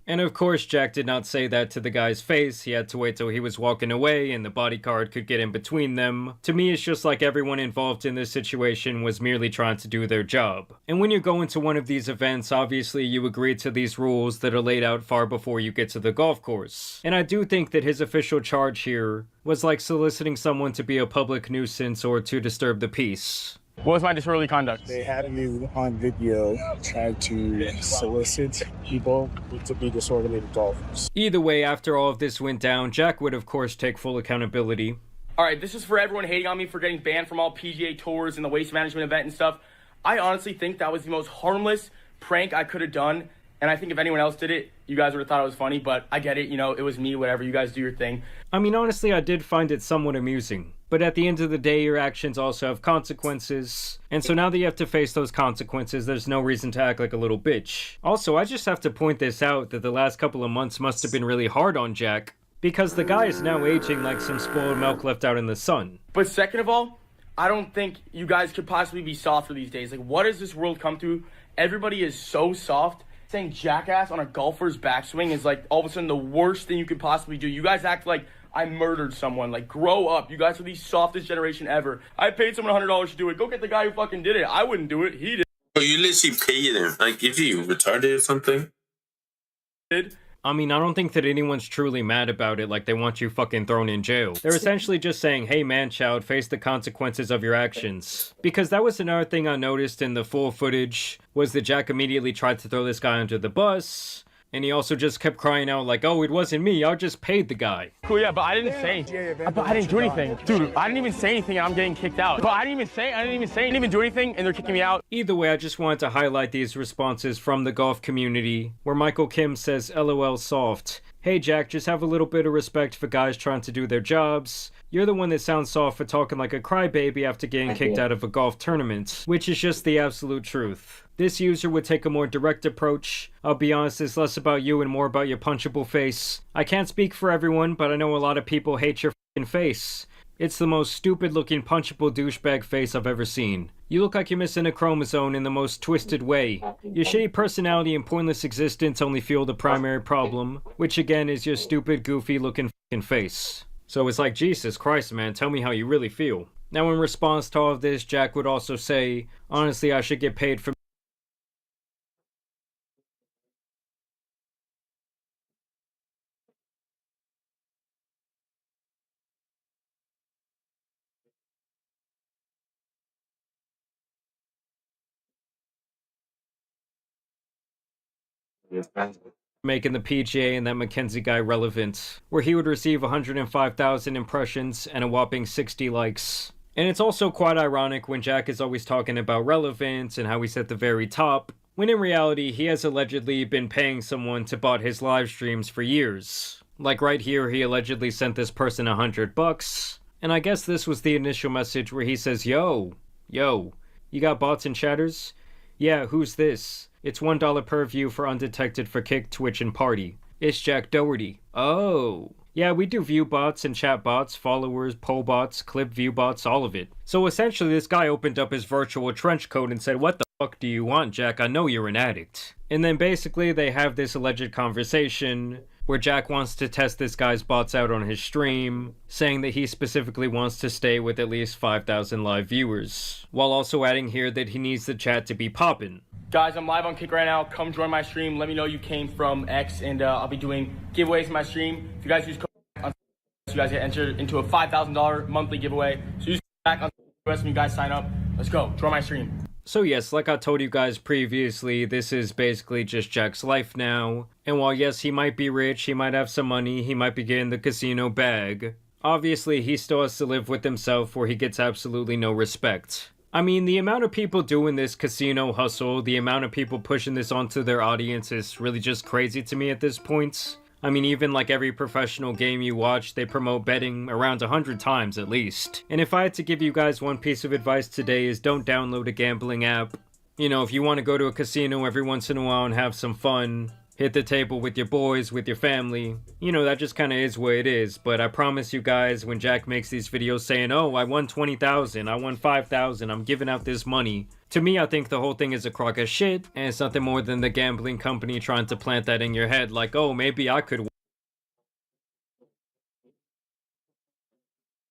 And of course, Jack did not say that to the guy's face. He had to wait till he was walking away and the bodyguard could get in between them. To me, it's just like everyone involved in this situation was merely trying to do their job. And when you're going to one of these events, obviously you agree to these rules that are laid out far before you get to the golf course. And I do think that his official charge here was like soliciting someone to be a public nuisance or to disturb the peace. What was my disorderly conduct? They had you on video trying to solicit people to be disorderly golfers. Either way, after all of this went down, Jack would of course take full accountability. All right, this is for everyone hating on me for getting banned from all PGA tours and the waste management event and stuff. I honestly think that was the most harmless prank I could have done. And I think if anyone else did it, you guys would have thought it was funny, but I get it, you know, it was me, whatever, you guys do your thing. I mean, honestly, I did find it somewhat amusing. But at the end of the day, your actions also have consequences. And so now that you have to face those consequences, there's no reason to act like a little bitch. Also, I just have to point this out that the last couple of months must have been really hard on Jack, because the guy is now aging like some spoiled milk left out in the sun. But second of all, I don't think you guys could possibly be softer these days. Like, what does this world come to? Everybody is so soft. Saying jackass on a golfer's backswing is like all of a sudden the worst thing you could possibly do. You guys act like I murdered someone. Like, grow up. You guys are the softest generation ever. I paid someone $100 to do it. Go get the guy who fucking did it. I wouldn't do it. He did. Oh, you literally pay them. Like, if you retarded or something? I mean, I don't think that anyone's truly mad about it, like they want you fucking thrown in jail. They're essentially just saying, hey man child, face the consequences of your actions. Because that was another thing I noticed in the full footage, was that Jack immediately tried to throw this guy under the bus, and he also just kept crying out like, oh, it wasn't me, I just paid the guy. Cool, yeah, but I didn't say, but I didn't do anything. Dude, I didn't even say anything and I'm getting kicked out. But I didn't even do anything and they're kicking me out. Either way, I just wanted to highlight these responses from the golf community, where Michael Kim says, LOL soft. Hey Jack, just have a little bit of respect for guys trying to do their jobs. You're the one that sounds soft for talking like a crybaby after getting kicked out of a golf tournament, which is just the absolute truth. This user would take a more direct approach. I'll be honest, it's less about you and more about your punchable face. I can't speak for everyone, but I know a lot of people hate your f***ing face. It's the most stupid looking punchable douchebag face I've ever seen. You look like you're missing a chromosome in the most twisted way. Your shitty personality and pointless existence only fuel the primary problem, which again is your stupid, goofy looking f***ing face. So it's like, Jesus Christ, man, tell me how you really feel. Now in response to all of this, Jack would also say, honestly, I should get paid for making the PGA and that Mackenzie guy relevant, where he would receive 105,000 impressions and a whopping 60 likes. And it's also quite ironic when Jack is always talking about relevance and how he's at the very top, when in reality he has allegedly been paying someone to bot his live streams for years. Like right here, he allegedly sent this person $100, and I guess this was the initial message where he says, yo, you got bots and chatters? Yeah, who's this? It's $1 per view for undetected for Kick, Twitch, and Party. It's Jack Doherty. Oh. Yeah, we do view bots and chat bots, followers, poll bots, clip view bots, all of it. So essentially this guy opened up his virtual trench coat and said, what the fuck do you want, Jack? I know you're an addict. And then basically they have this alleged conversation where Jack wants to test this guy's bots out on his stream, saying that he specifically wants to stay with at least 5,000 live viewers, while also adding here that he needs the chat to be poppin'. Guys, I'm live on Kick right now. Come join my stream. Let me know you came from X, and I'll be doing giveaways in my stream. If you guys use code on, you guys get entered into a $5,000 monthly giveaway. So use back on when you guys sign up. Let's go. Join my stream. So yes, like I told you guys previously, this is basically just Jack's life now. And while yes, he might be rich, he might have some money, he might be getting the casino bag, Obviously, he still has to live with himself where he gets absolutely no respect. I mean, the amount of people doing this casino hustle, the amount of people pushing this onto their audience is really just crazy to me at this point. I mean, even like every professional game you watch, they promote betting around 100 times at least. And if I had to give you guys one piece of advice today is don't download a gambling app. You know, if you want to go to a casino every once in a while and have some fun, hit the table with your boys, with your family, you know, that just kind of is what it is. But I promise you guys, when Jack makes these videos saying, oh, I won 20,000, I won 5,000, I'm giving out this money. To me, I think the whole thing is a crock of shit, and it's nothing more than the gambling company trying to plant that in your head, like, oh, maybe I could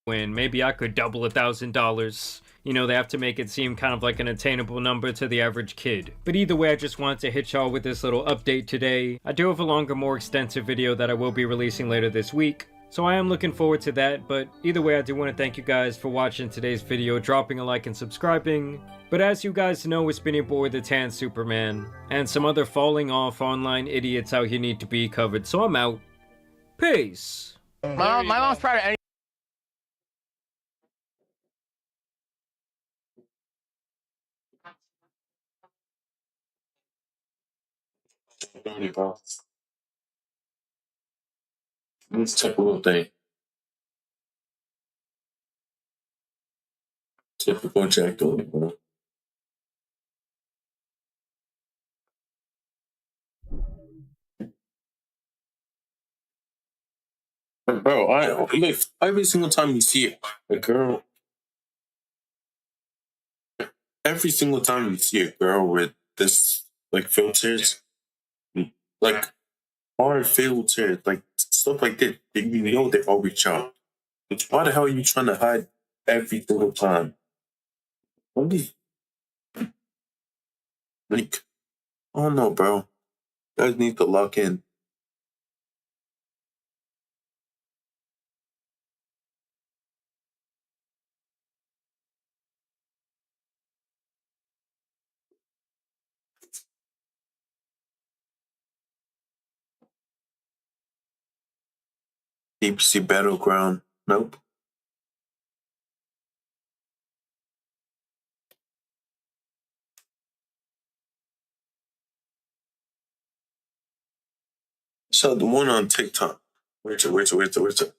win, maybe I could double $1,000. You know, they have to make it seem kind of like an attainable number to the average kid. But either way, I just wanted to hit y'all with this little update today. I do have a longer, more extensive video that I will be releasing later this week, so I am looking forward to that. But either way, I do want to thank you guys for watching today's video, dropping a like and subscribing. But as you guys know, it's been your boy, the Tan Superman, and some other falling off online idiots out here need to be covered, so I'm out. Peace. My mom's proud of any. Let's take a little thing. Typical Jack Dooley, bro. Bro, like every single time you see a girl, every single time you see a girl with this like filters, like hard filters, like stuff like that, you know they always chop. Why the hell are you trying to hide every single time? Only like, I don't know, bro. You guys need to lock in. Deep Sea Battleground. Nope. So the one on TikTok. Where's it?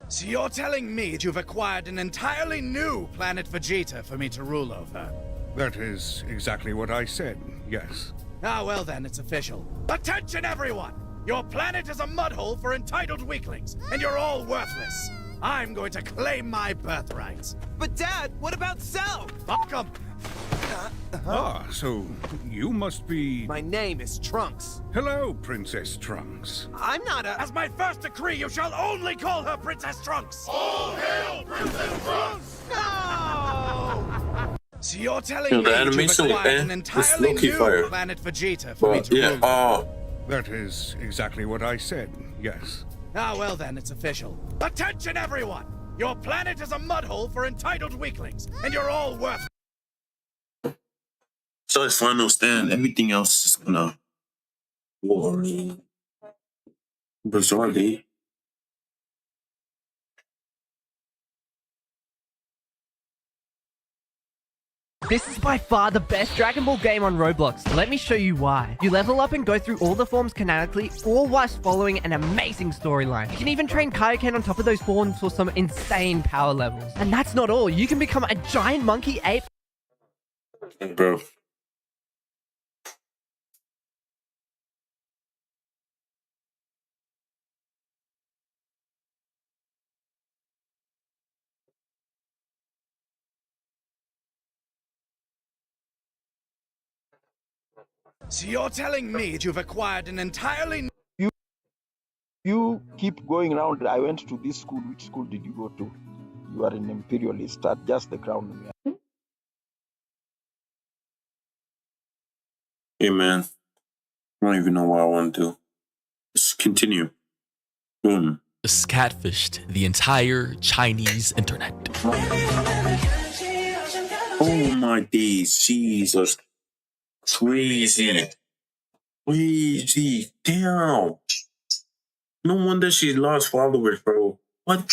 So you're telling me that you've acquired an entirely new planet Vegeta for me to rule over? That is exactly what I said, yes. Ah, well then, it's official. Attention everyone! Your planet is a mudhole for entitled weaklings, and you're all worthless. I'm going to claim my birthright. But Dad, what about Cell? Fuck 'em! Ah, so you must be... My name is Trunks. Hello, Princess Trunks. I'm not a... As my first decree, you shall only call her Princess Trunks! All hail Princess Trunks! No! So you're telling You know, me the you've animation acquired an it's entirely low-key new fire. planet Vegeta for me But to yeah, rule? That is exactly what I said, yes. Ah, well then, it's official. Attention everyone! Your planet is a mudhole for entitled weaklings, and you're all worthless. so it's final stand. Everything else is gonna war. Bizarrely. This is by far the best Dragon Ball game on Roblox. Let me show you why. You level up and go through all the forms canonically, all whilst following an amazing storyline. You can even train Kaioken on top of those forms for some insane power levels. And that's not all. You can become a giant monkey ape. Bro. So you're telling me that you've acquired an entirely... You keep going around. I went to this school. Which school did you go to? You are an imperialist. Just the crown. Hey, man. I don't even know what I want to do. Just continue. Boom. Catfished the entire Chinese internet. Oh my days, Jesus. Crazy. Crazy. Damn. No wonder she lost followers, bro. What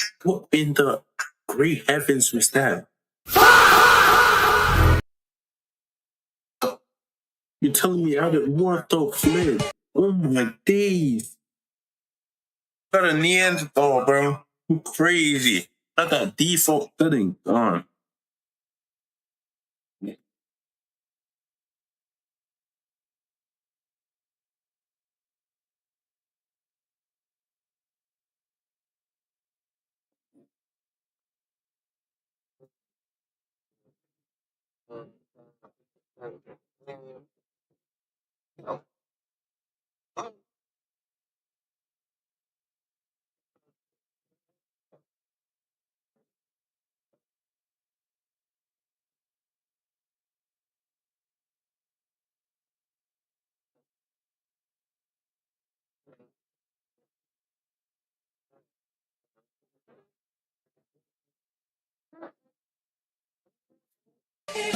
in the great heavens was that? You're telling me I did what the flip? Oh my days. Got a Neanderthal, bro. You crazy. Got that default setting gone.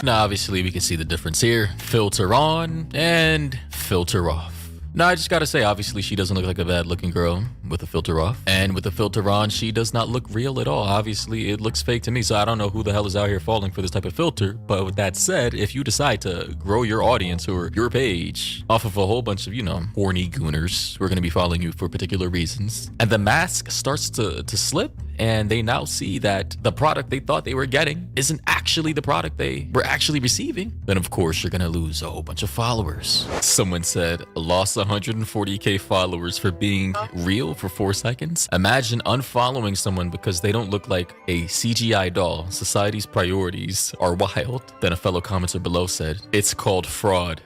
Now, obviously, we can see the difference here. Filter on and filter off. Now, I just gotta say, obviously, she doesn't look like a bad-looking girl with a filter off. And with the filter on, she does not look real at all. Obviously, it looks fake to me, so I don't know who the hell is out here falling for this type of filter. But with that said, if you decide to grow your audience or your page off of a whole bunch of, you know, horny gooners who are gonna be following you for particular reasons, and the mask starts to slip, and they now see that the product they thought they were getting isn't actually the product they were actually receiving, then of course you're gonna lose a whole bunch of followers. Someone said, lost 140k followers for being real for 4 seconds. Imagine unfollowing someone because they don't look like a CGI doll. Society's priorities are wild. Then a fellow commenter below said, it's called fraud.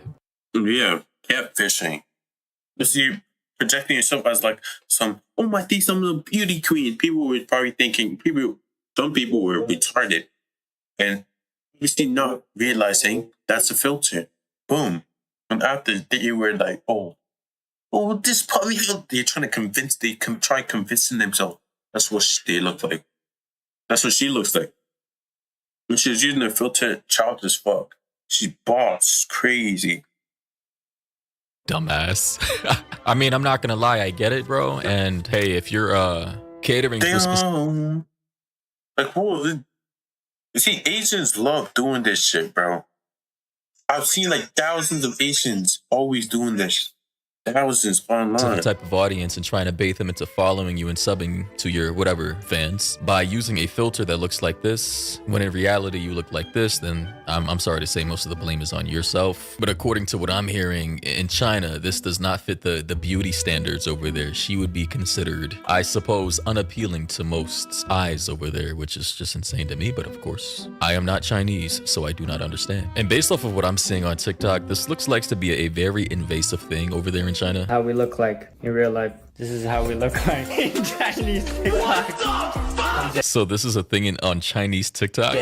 Yeah, catfishing. You see, projecting yourself as like some, oh my these some little beauty queen. People were probably thinking some people were retarded. And obviously not realizing that's a filter. Boom. And after they were like, oh, this probably they're trying to try convincing themselves that's what they look like. That's what she looks like. And she's using a filter, child as fuck. She's boss, crazy. Dumbass. I mean, I'm not gonna lie, I get it, bro. And hey, if you're catering to a specific... Like, whoa, you see, Asians love doing this shit, bro. I've seen like thousands of Asians always doing this. Thousands online. To the type of audience and trying to bait them into following you and subbing to your whatever fans by using a filter that looks like this, when in reality you look like this, then I'm sorry to say most of the blame is on yourself. But according to what I'm hearing, in China, this does not fit the beauty standards over there. She would be considered, I suppose, unappealing to most eyes over there, which is just insane to me. But of course, I am not Chinese, so I do not understand. And based off of what I'm seeing on TikTok, this looks like to be a very invasive thing over there in China. How we look like in real life. This is how we look like in Chinese TikTok. So this is a thing on Chinese TikTok?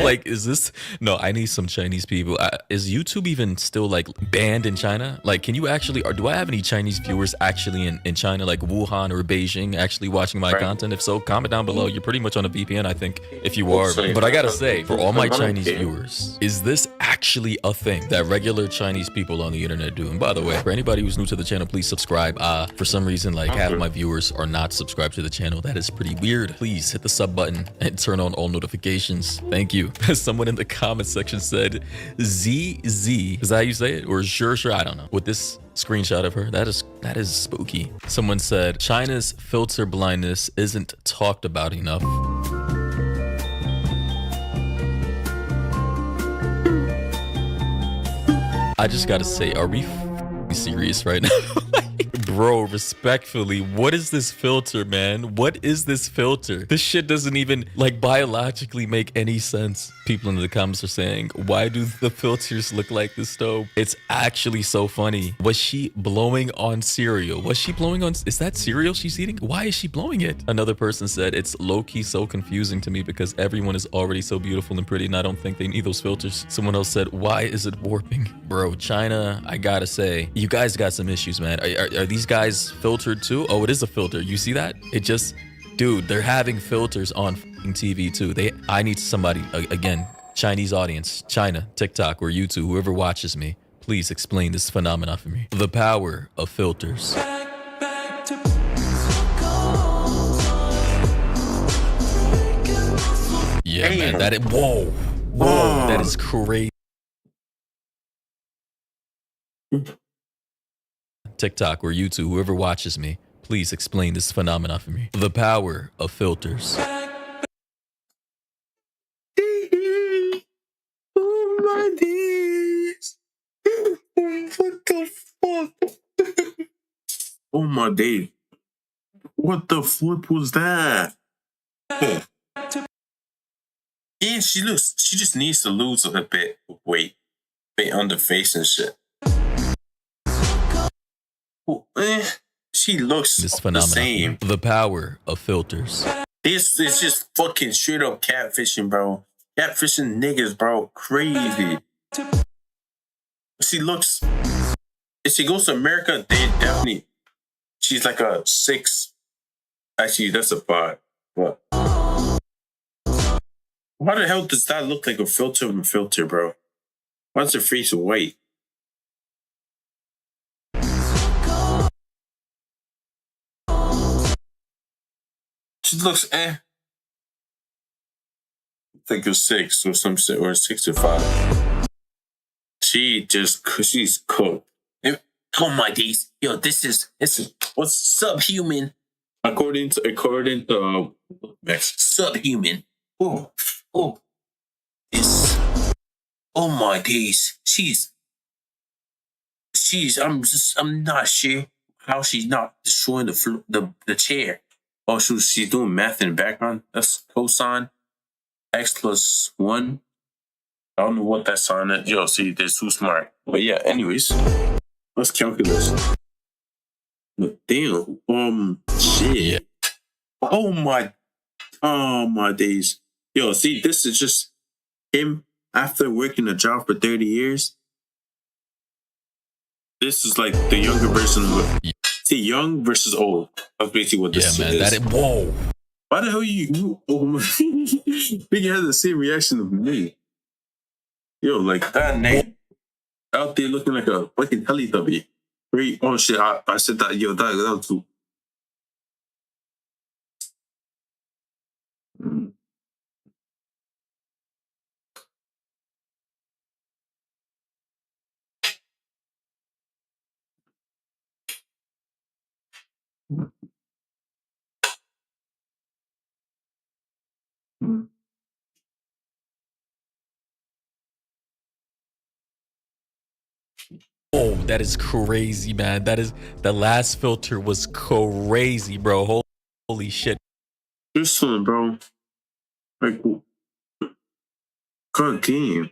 Like, is this... No, I need some Chinese people. Is YouTube even still like banned in China? Like, can you actually... Or do I have any Chinese viewers actually in China, like Wuhan or Beijing, actually watching my content? If so, comment down below. You're pretty much on a VPN, I think, if you are. But I gotta say, for all my Chinese viewers, is this actually actually a thing that regular Chinese people on the internet do. And by the way, for anybody who's new to the channel, please subscribe. For some reason, like half of my viewers are not subscribed to the channel. That is pretty weird. Please hit the sub button and turn on all notifications. Thank you. Someone in the comment section said ZZ. Is that how you say it? Or sure, I don't know. With this screenshot of her, that is spooky. Someone said China's filter blindness isn't talked about enough. I just gotta say, are we serious right now? Bro, respectfully, what is this filter, man? What is this filter? This shit doesn't even, like, biologically make any sense. People in the comments are saying, why do the filters look like this stove? It's actually so funny. Was she blowing on cereal? Was she blowing on, is that cereal she's eating? Why is she blowing it? Another person said, it's low-key so confusing to me because everyone is already so beautiful and pretty and I don't think they need those filters. Someone else said, why is it warping? Bro, China, I gotta say, you guys got some issues, man. Are these guys filtered too? Oh, it is a filter. You see that? It just, dude, they're having filters on TV too. I need somebody, again, Chinese audience, China, TikTok, or YouTube, whoever watches me, please explain this phenomenon for me. The power of filters. Yeah, man, that is, whoa, that is crazy. TikTok or YouTube, whoever watches me, please explain this phenomenon for me. The power of filters. Oh my days. What the fuck? Oh my day. What the flip was that? Yeah, she just needs to lose a bit of weight on the face and shit. She looks this the same. The power of filters. This is just fucking straight up catfishing, bro. Catfishing niggas, bro. Crazy. She looks. If she goes to America, they definitely. She's like a 6. Actually, that's a 5. What? Why the hell does that look like a filter of a filter, bro? Why's her face white? She looks I think it's 6 or some shit, or 6 or 5. She's cooked. Oh my days, yo, this is what's subhuman. According to subhuman. Oh, this. Oh my days, I'm not sure how she's not destroying the chair. Oh, she's doing math in the background. That's cosine x plus 1. I don't know what that sign is. Yo, see, they're too smart. But yeah, anyways, let's calculate. Damn. Shit. Oh my days. Yo, see, this is just him after working a job for 30 years. This is like the younger version of see, young versus old. That's basically what this is. Whoa. Why the hell you think you had the same reaction of me? Yo, like that name out there looking like a fucking Teletubby. Great. Oh shit, I said that. Yo, that was too. Oh, that is crazy, man. The last filter was crazy, bro. Holy shit. This one, bro. Like, good game.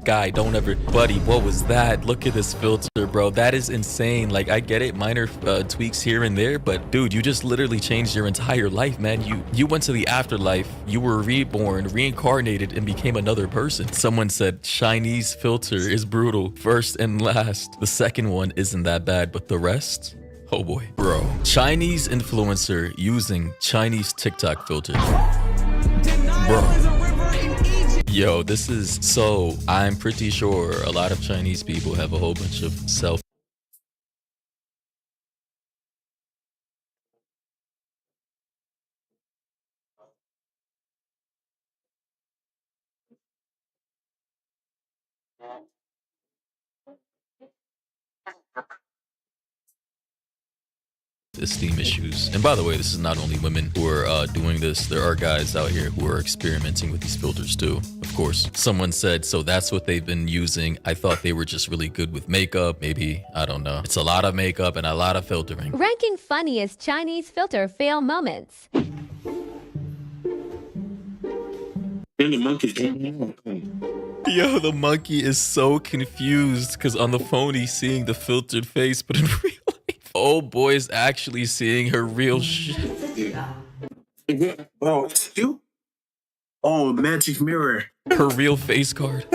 Guy, don't ever, buddy, what was that? Look at this filter, bro. That is insane. Like, I get it, minor tweaks here and there, but dude, you just literally changed your entire life, man. You went to the afterlife, you were reborn, reincarnated, and became another person. Someone said Chinese filter is brutal, first and last. The second one isn't that bad, but the rest, oh boy. Bro, Chinese influencer using Chinese TikTok filter. Bro, Yo, this is so, I'm pretty sure a lot of Chinese people have a whole bunch of self esteem issues. And by the way, this is not only women who are doing this. There are guys out here who are experimenting with these filters too. Of course, someone said, so that's what they've been using. I thought they were just really good with makeup. Maybe, I don't know. It's a lot of makeup and a lot of filtering. Ranking funniest Chinese filter fail moments. And the monkey's Yo, the monkey is so confused because on the phone he's seeing the filtered face, but in real life, oh boy is actually seeing her real shit. Oh, it's you? Oh, magic mirror. Her real face card.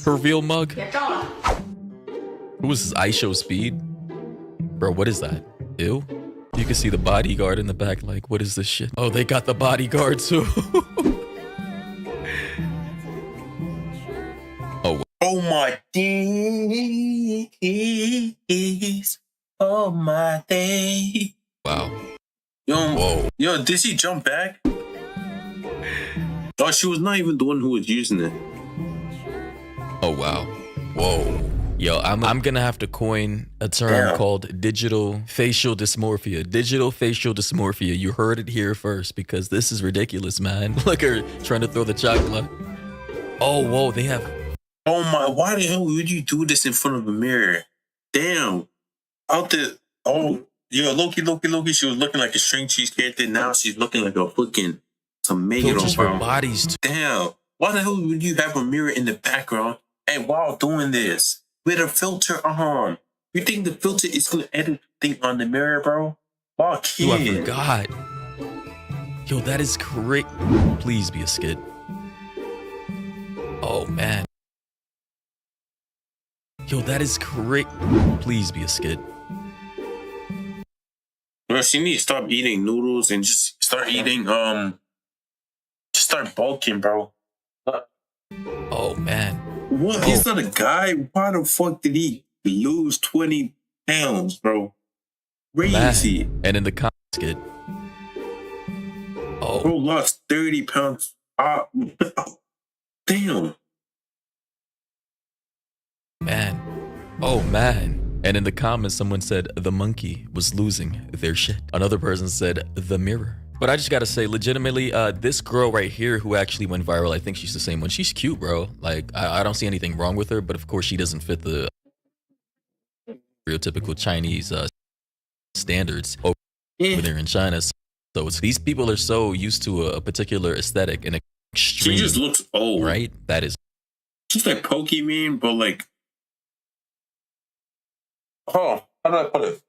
Her real mug. Who is this? ISO speed? Bro, what is that? Ew? You can see the bodyguard in the back like, what is this shit? Oh, they got the bodyguard too. Oh my days. Oh my day. Wow. Yo, whoa. Yo, did she jump back? Oh, she was not even the one who was using it. Oh wow. Whoa. Yo, I'm gonna have to coin a term called digital facial dysmorphia. Digital facial dysmorphia. You heard it here first because this is ridiculous, man. Look at her trying to throw the chocolate. Oh, whoa, they have. Oh my, why the hell would you do this in front of a mirror? Damn. Out there, oh, yo, Loki, she was looking like a string cheese character. Now she's looking like a fucking tomato, bro. Bodies too. Damn. Why the hell would you have a mirror in the background and while doing this with a filter on? You think the filter is going to edit the thing on the mirror, bro? Wow, kid. Yo, I forgot. Yo, that is great. Please be a skit. Oh, man. Yo, that is great. Please be a skit. Bro, she needs to stop eating noodles and just start eating, just start bulking, bro. Oh, man. What? He's not a guy. Why the fuck did he lose 20 pounds, bro? Crazy. Man. And in the comments, skit. Oh. Bro lost 30 pounds. Damn. Man. Oh, man. And in the comments, someone said the monkey was losing their shit. Another person said the mirror. But I just gotta say, legitimately, this girl right here who actually went viral, I think she's the same one. She's cute, bro. Like, I don't see anything wrong with her, but of course she doesn't fit the stereotypical Chinese standards over there in China. So it's, these people are so used to a particular aesthetic and extreme. She just looks old. Right? That is. She's like Pokemon, but like, oh, how do I put it?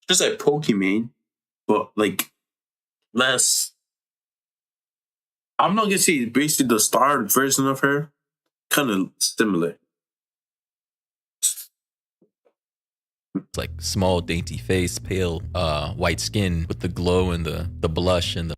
Just like Pokemon, but like less. I'm not gonna say basically the star version of her, kind of similar. It's like small, dainty face, pale, white skin with the glow and the blush and the.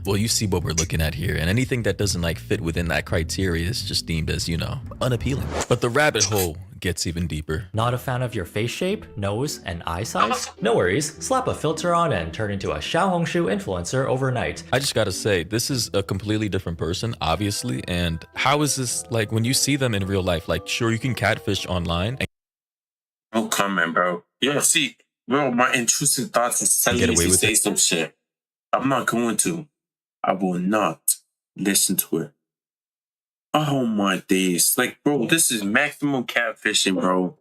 Well, you see what we're looking at here, and anything that doesn't like fit within that criteria is just deemed as, you know, unappealing. But the rabbit hole gets even deeper. Not a fan of your face shape, nose, and eye size? No worries, slap a filter on and turn into a Xiaohongshu influencer overnight. I just gotta say, this is a completely different person, obviously, and how is this, like, when you see them in real life, like, sure, you can catfish online. No comment, bro. Yeah, see, bro, my intrusive thoughts is telling me to say some shit. I'm not going to. I will not listen to it. Oh my days. Like, bro, this is maximum catfishing, bro.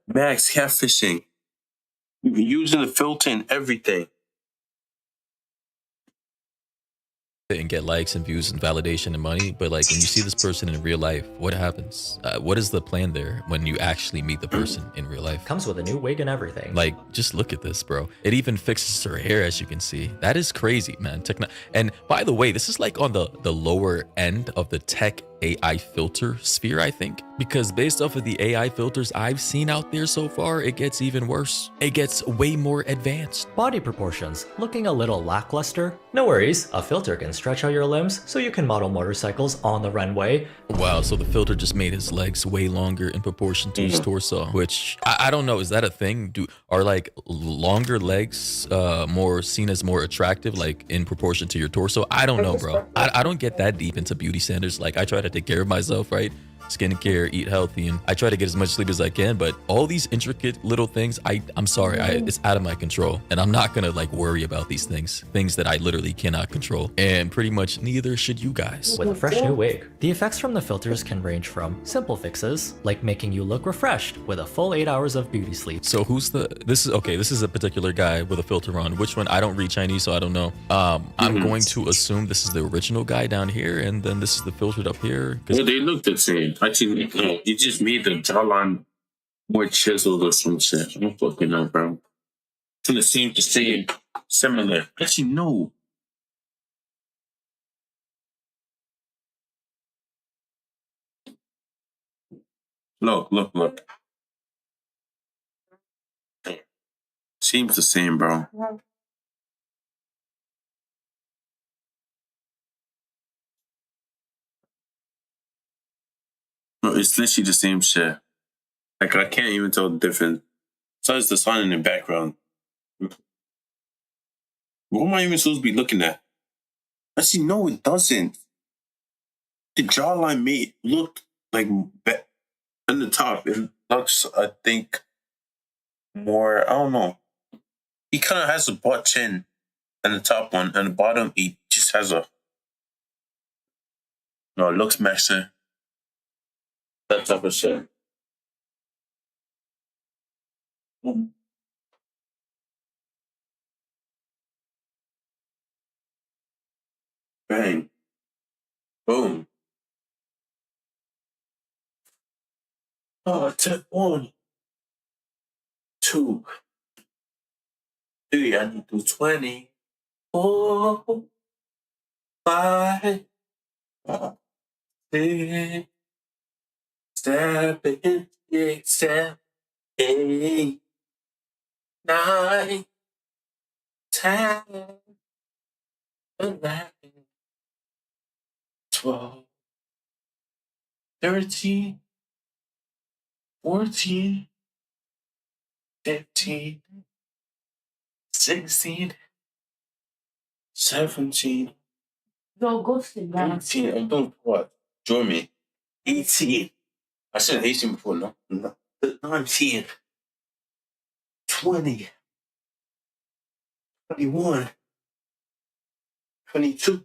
Max catfishing. You're using the filter and everything. And get likes and views and validation and money, but like when you see this person in real life, what happens? What is the plan there when you actually meet the person in real life? Comes with a new wig and everything. Like, just look at this, bro. It even fixes her hair, as you can see. That is crazy, man. And by the way, this is like on the lower end of the tech AI filter sphere, I think. Because based off of the AI filters I've seen out there so far, it gets even worse. It gets way more advanced. Body proportions looking a little lackluster? No worries, a filter can stretch out your limbs so you can model motorcycles on the runway. Wow, so the filter just made his legs way longer in proportion to his torso, which I don't know, is that a thing? Are like longer legs more seen as more attractive, like in proportion to your torso? I don't know, bro. I don't get that deep into beauty standards. Like, I try to take care of myself, right? Skincare, eat healthy, and I try to get as much sleep as I can, but all these intricate little things, I'm sorry, it's out of my control, and I'm not gonna like worry about these things that I literally cannot control, and pretty much neither should you guys. With a fresh new wig, the effects from the filters can range from simple fixes, like making you look refreshed with a full 8 hours of beauty sleep. So this is a particular guy with a filter on. Which one? I don't read Chinese, so I don't know. I'm going to assume this is the original guy down here, and then this is the filtered up here. Well, they look the same. Actually, no, you just made the jawline more chiseled or some shit. I'm fucking up, bro. It's gonna seem the same, similar. Actually, no. Look. Seems the same, bro. No, it's literally the same shit. Like, I can't even tell the difference. Besides the sun in the background. What am I even supposed to be looking at? Actually, no, it doesn't. The jawline look like in the top. It looks, I think, more. I don't know. He kind of has a butt chin, and the top one, and the bottom he just has a. No, it looks messy. That type of shit. Bang. Boom. Oh, tip 1, 2, 3. I need to do 20. 4, 5, 6, 7, 8, 7, 8, 9, 10, 11, 12, 13, 14, 15, 16, 17, go sit down. 18. I'm doing what? Join me. 18. I said 18 before, no? 19, 20, 21, 22,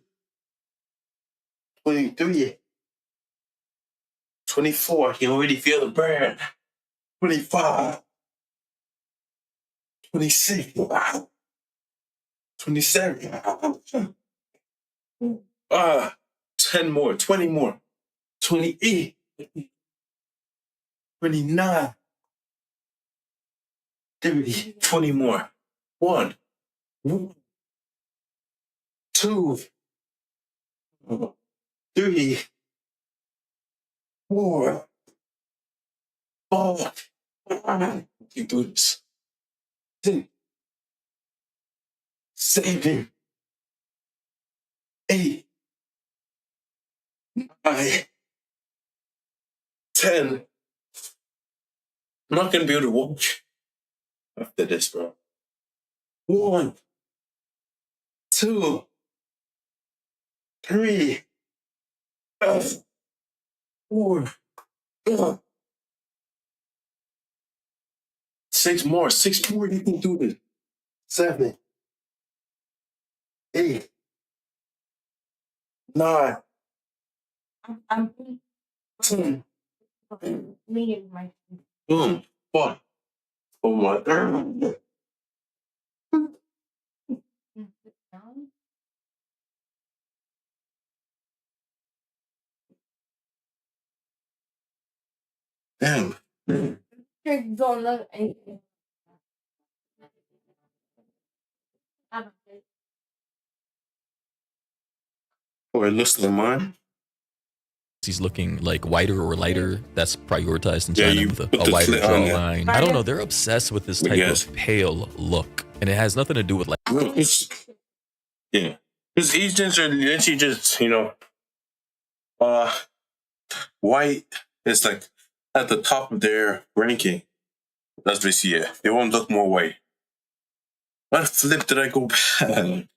23, 24. You already feel the burn. 25, 26, 27, 10 more, 20 more, 28, 29, 30, 20 more. 1, 2, 3, 4, 5. You do this. 6, 7, 8, 9, 10. I'm not gonna be able to watch after this, bro. 1, 2, 3, 4, 6 more. 6 more. You can do this. 7, 8, 9, 10. Boom. 1. Oh my God. Damn. Don't look anything. Oh, it looks like mine. he's looking like whiter or lighter. That's prioritized in Yeah, China you with put a the wider clit on, yeah. jawline. I don't know. They're obsessed with this type Yes. of pale look, and it has nothing to do with like. Well, yeah, because Asians are literally just, you know, white is like at the top of their ranking. That's basically it. They won't look more white. What flip did I go back?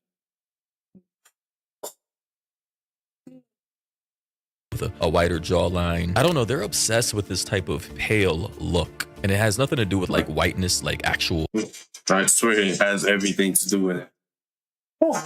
With a wider jawline. I don't know. They're obsessed with this type of pale look, and it has nothing to do with like whiteness, like actual. I swear it has everything to do with it. Oh.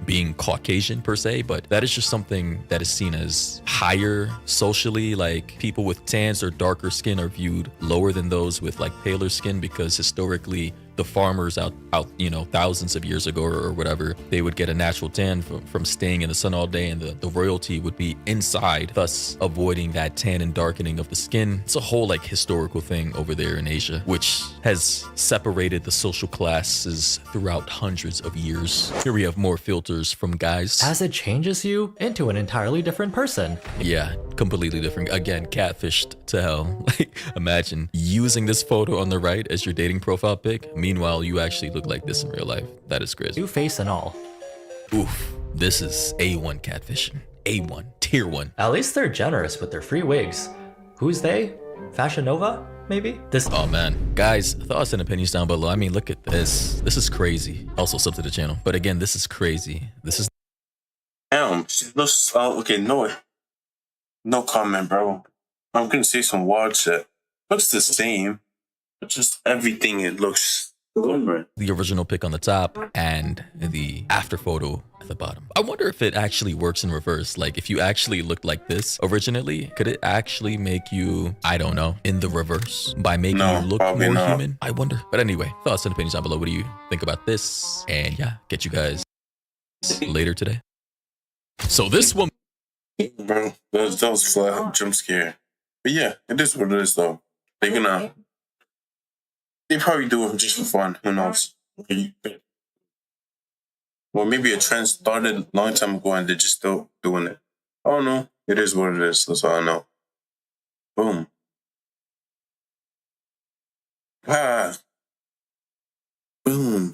Being Caucasian per se, but that is just something that is seen as higher socially. Like people with tans or darker skin are viewed lower than those with like paler skin, because historically the farmers out you know, thousands of years ago or whatever, they would get a natural tan from staying in the sun all day, and the royalty would be inside, thus avoiding that tan and darkening of the skin. It's a whole like historical thing over there in Asia, which has separated the social classes throughout hundreds of years. Here we have more filters from guys. As it changes you into an entirely different person. Yeah, completely different. Again, catfished to hell. Like, imagine using this photo on the right as your dating profile pic. Meanwhile, you actually look like this in real life. That is crazy. New face and all. Oof, this is A1 catfishing. A1, tier 1. At least they're generous with their free wigs. Who's they? Fashion Nova? Maybe? This. Oh man. Guys, thoughts and opinions down below. I mean, look at this. This is crazy. Also sub to the channel. But again, this is crazy. This is. Damn, looks, okay, no comment, bro. I'm gonna say some wild shit. Looks the same, but just everything, it looks different. The original pic on the top and the after photo at the bottom. I wonder if it actually works in reverse. Like if you actually looked like this originally, could it actually make you, I don't know, in the reverse by making you look more human? I wonder. But anyway, thoughts and opinions down below. What do you think about this? And yeah, get you guys later today. So this one, bro, that was flat jump scare. But yeah, it is what it is though. They probably do it just for fun. Who knows? Or maybe a trend started a long time ago and they're just still doing it. I don't know. It is what it is. That's all I know. Boom. Ah. Boom.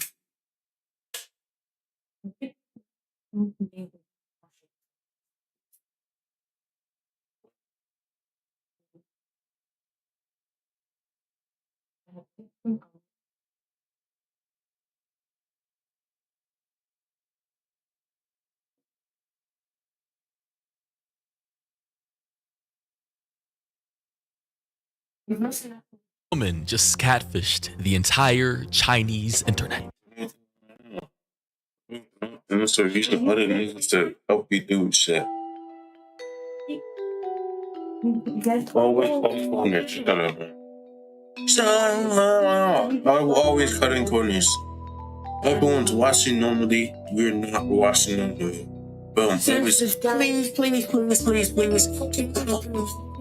woman just catfished the entire Chinese internet. And so he's the other niggas to help you do shit. Always corners. Shut up, man. I will always cut in corners. Everyone's watching normally. We're not watching normally. Boom. Please, please, please, please, please, please.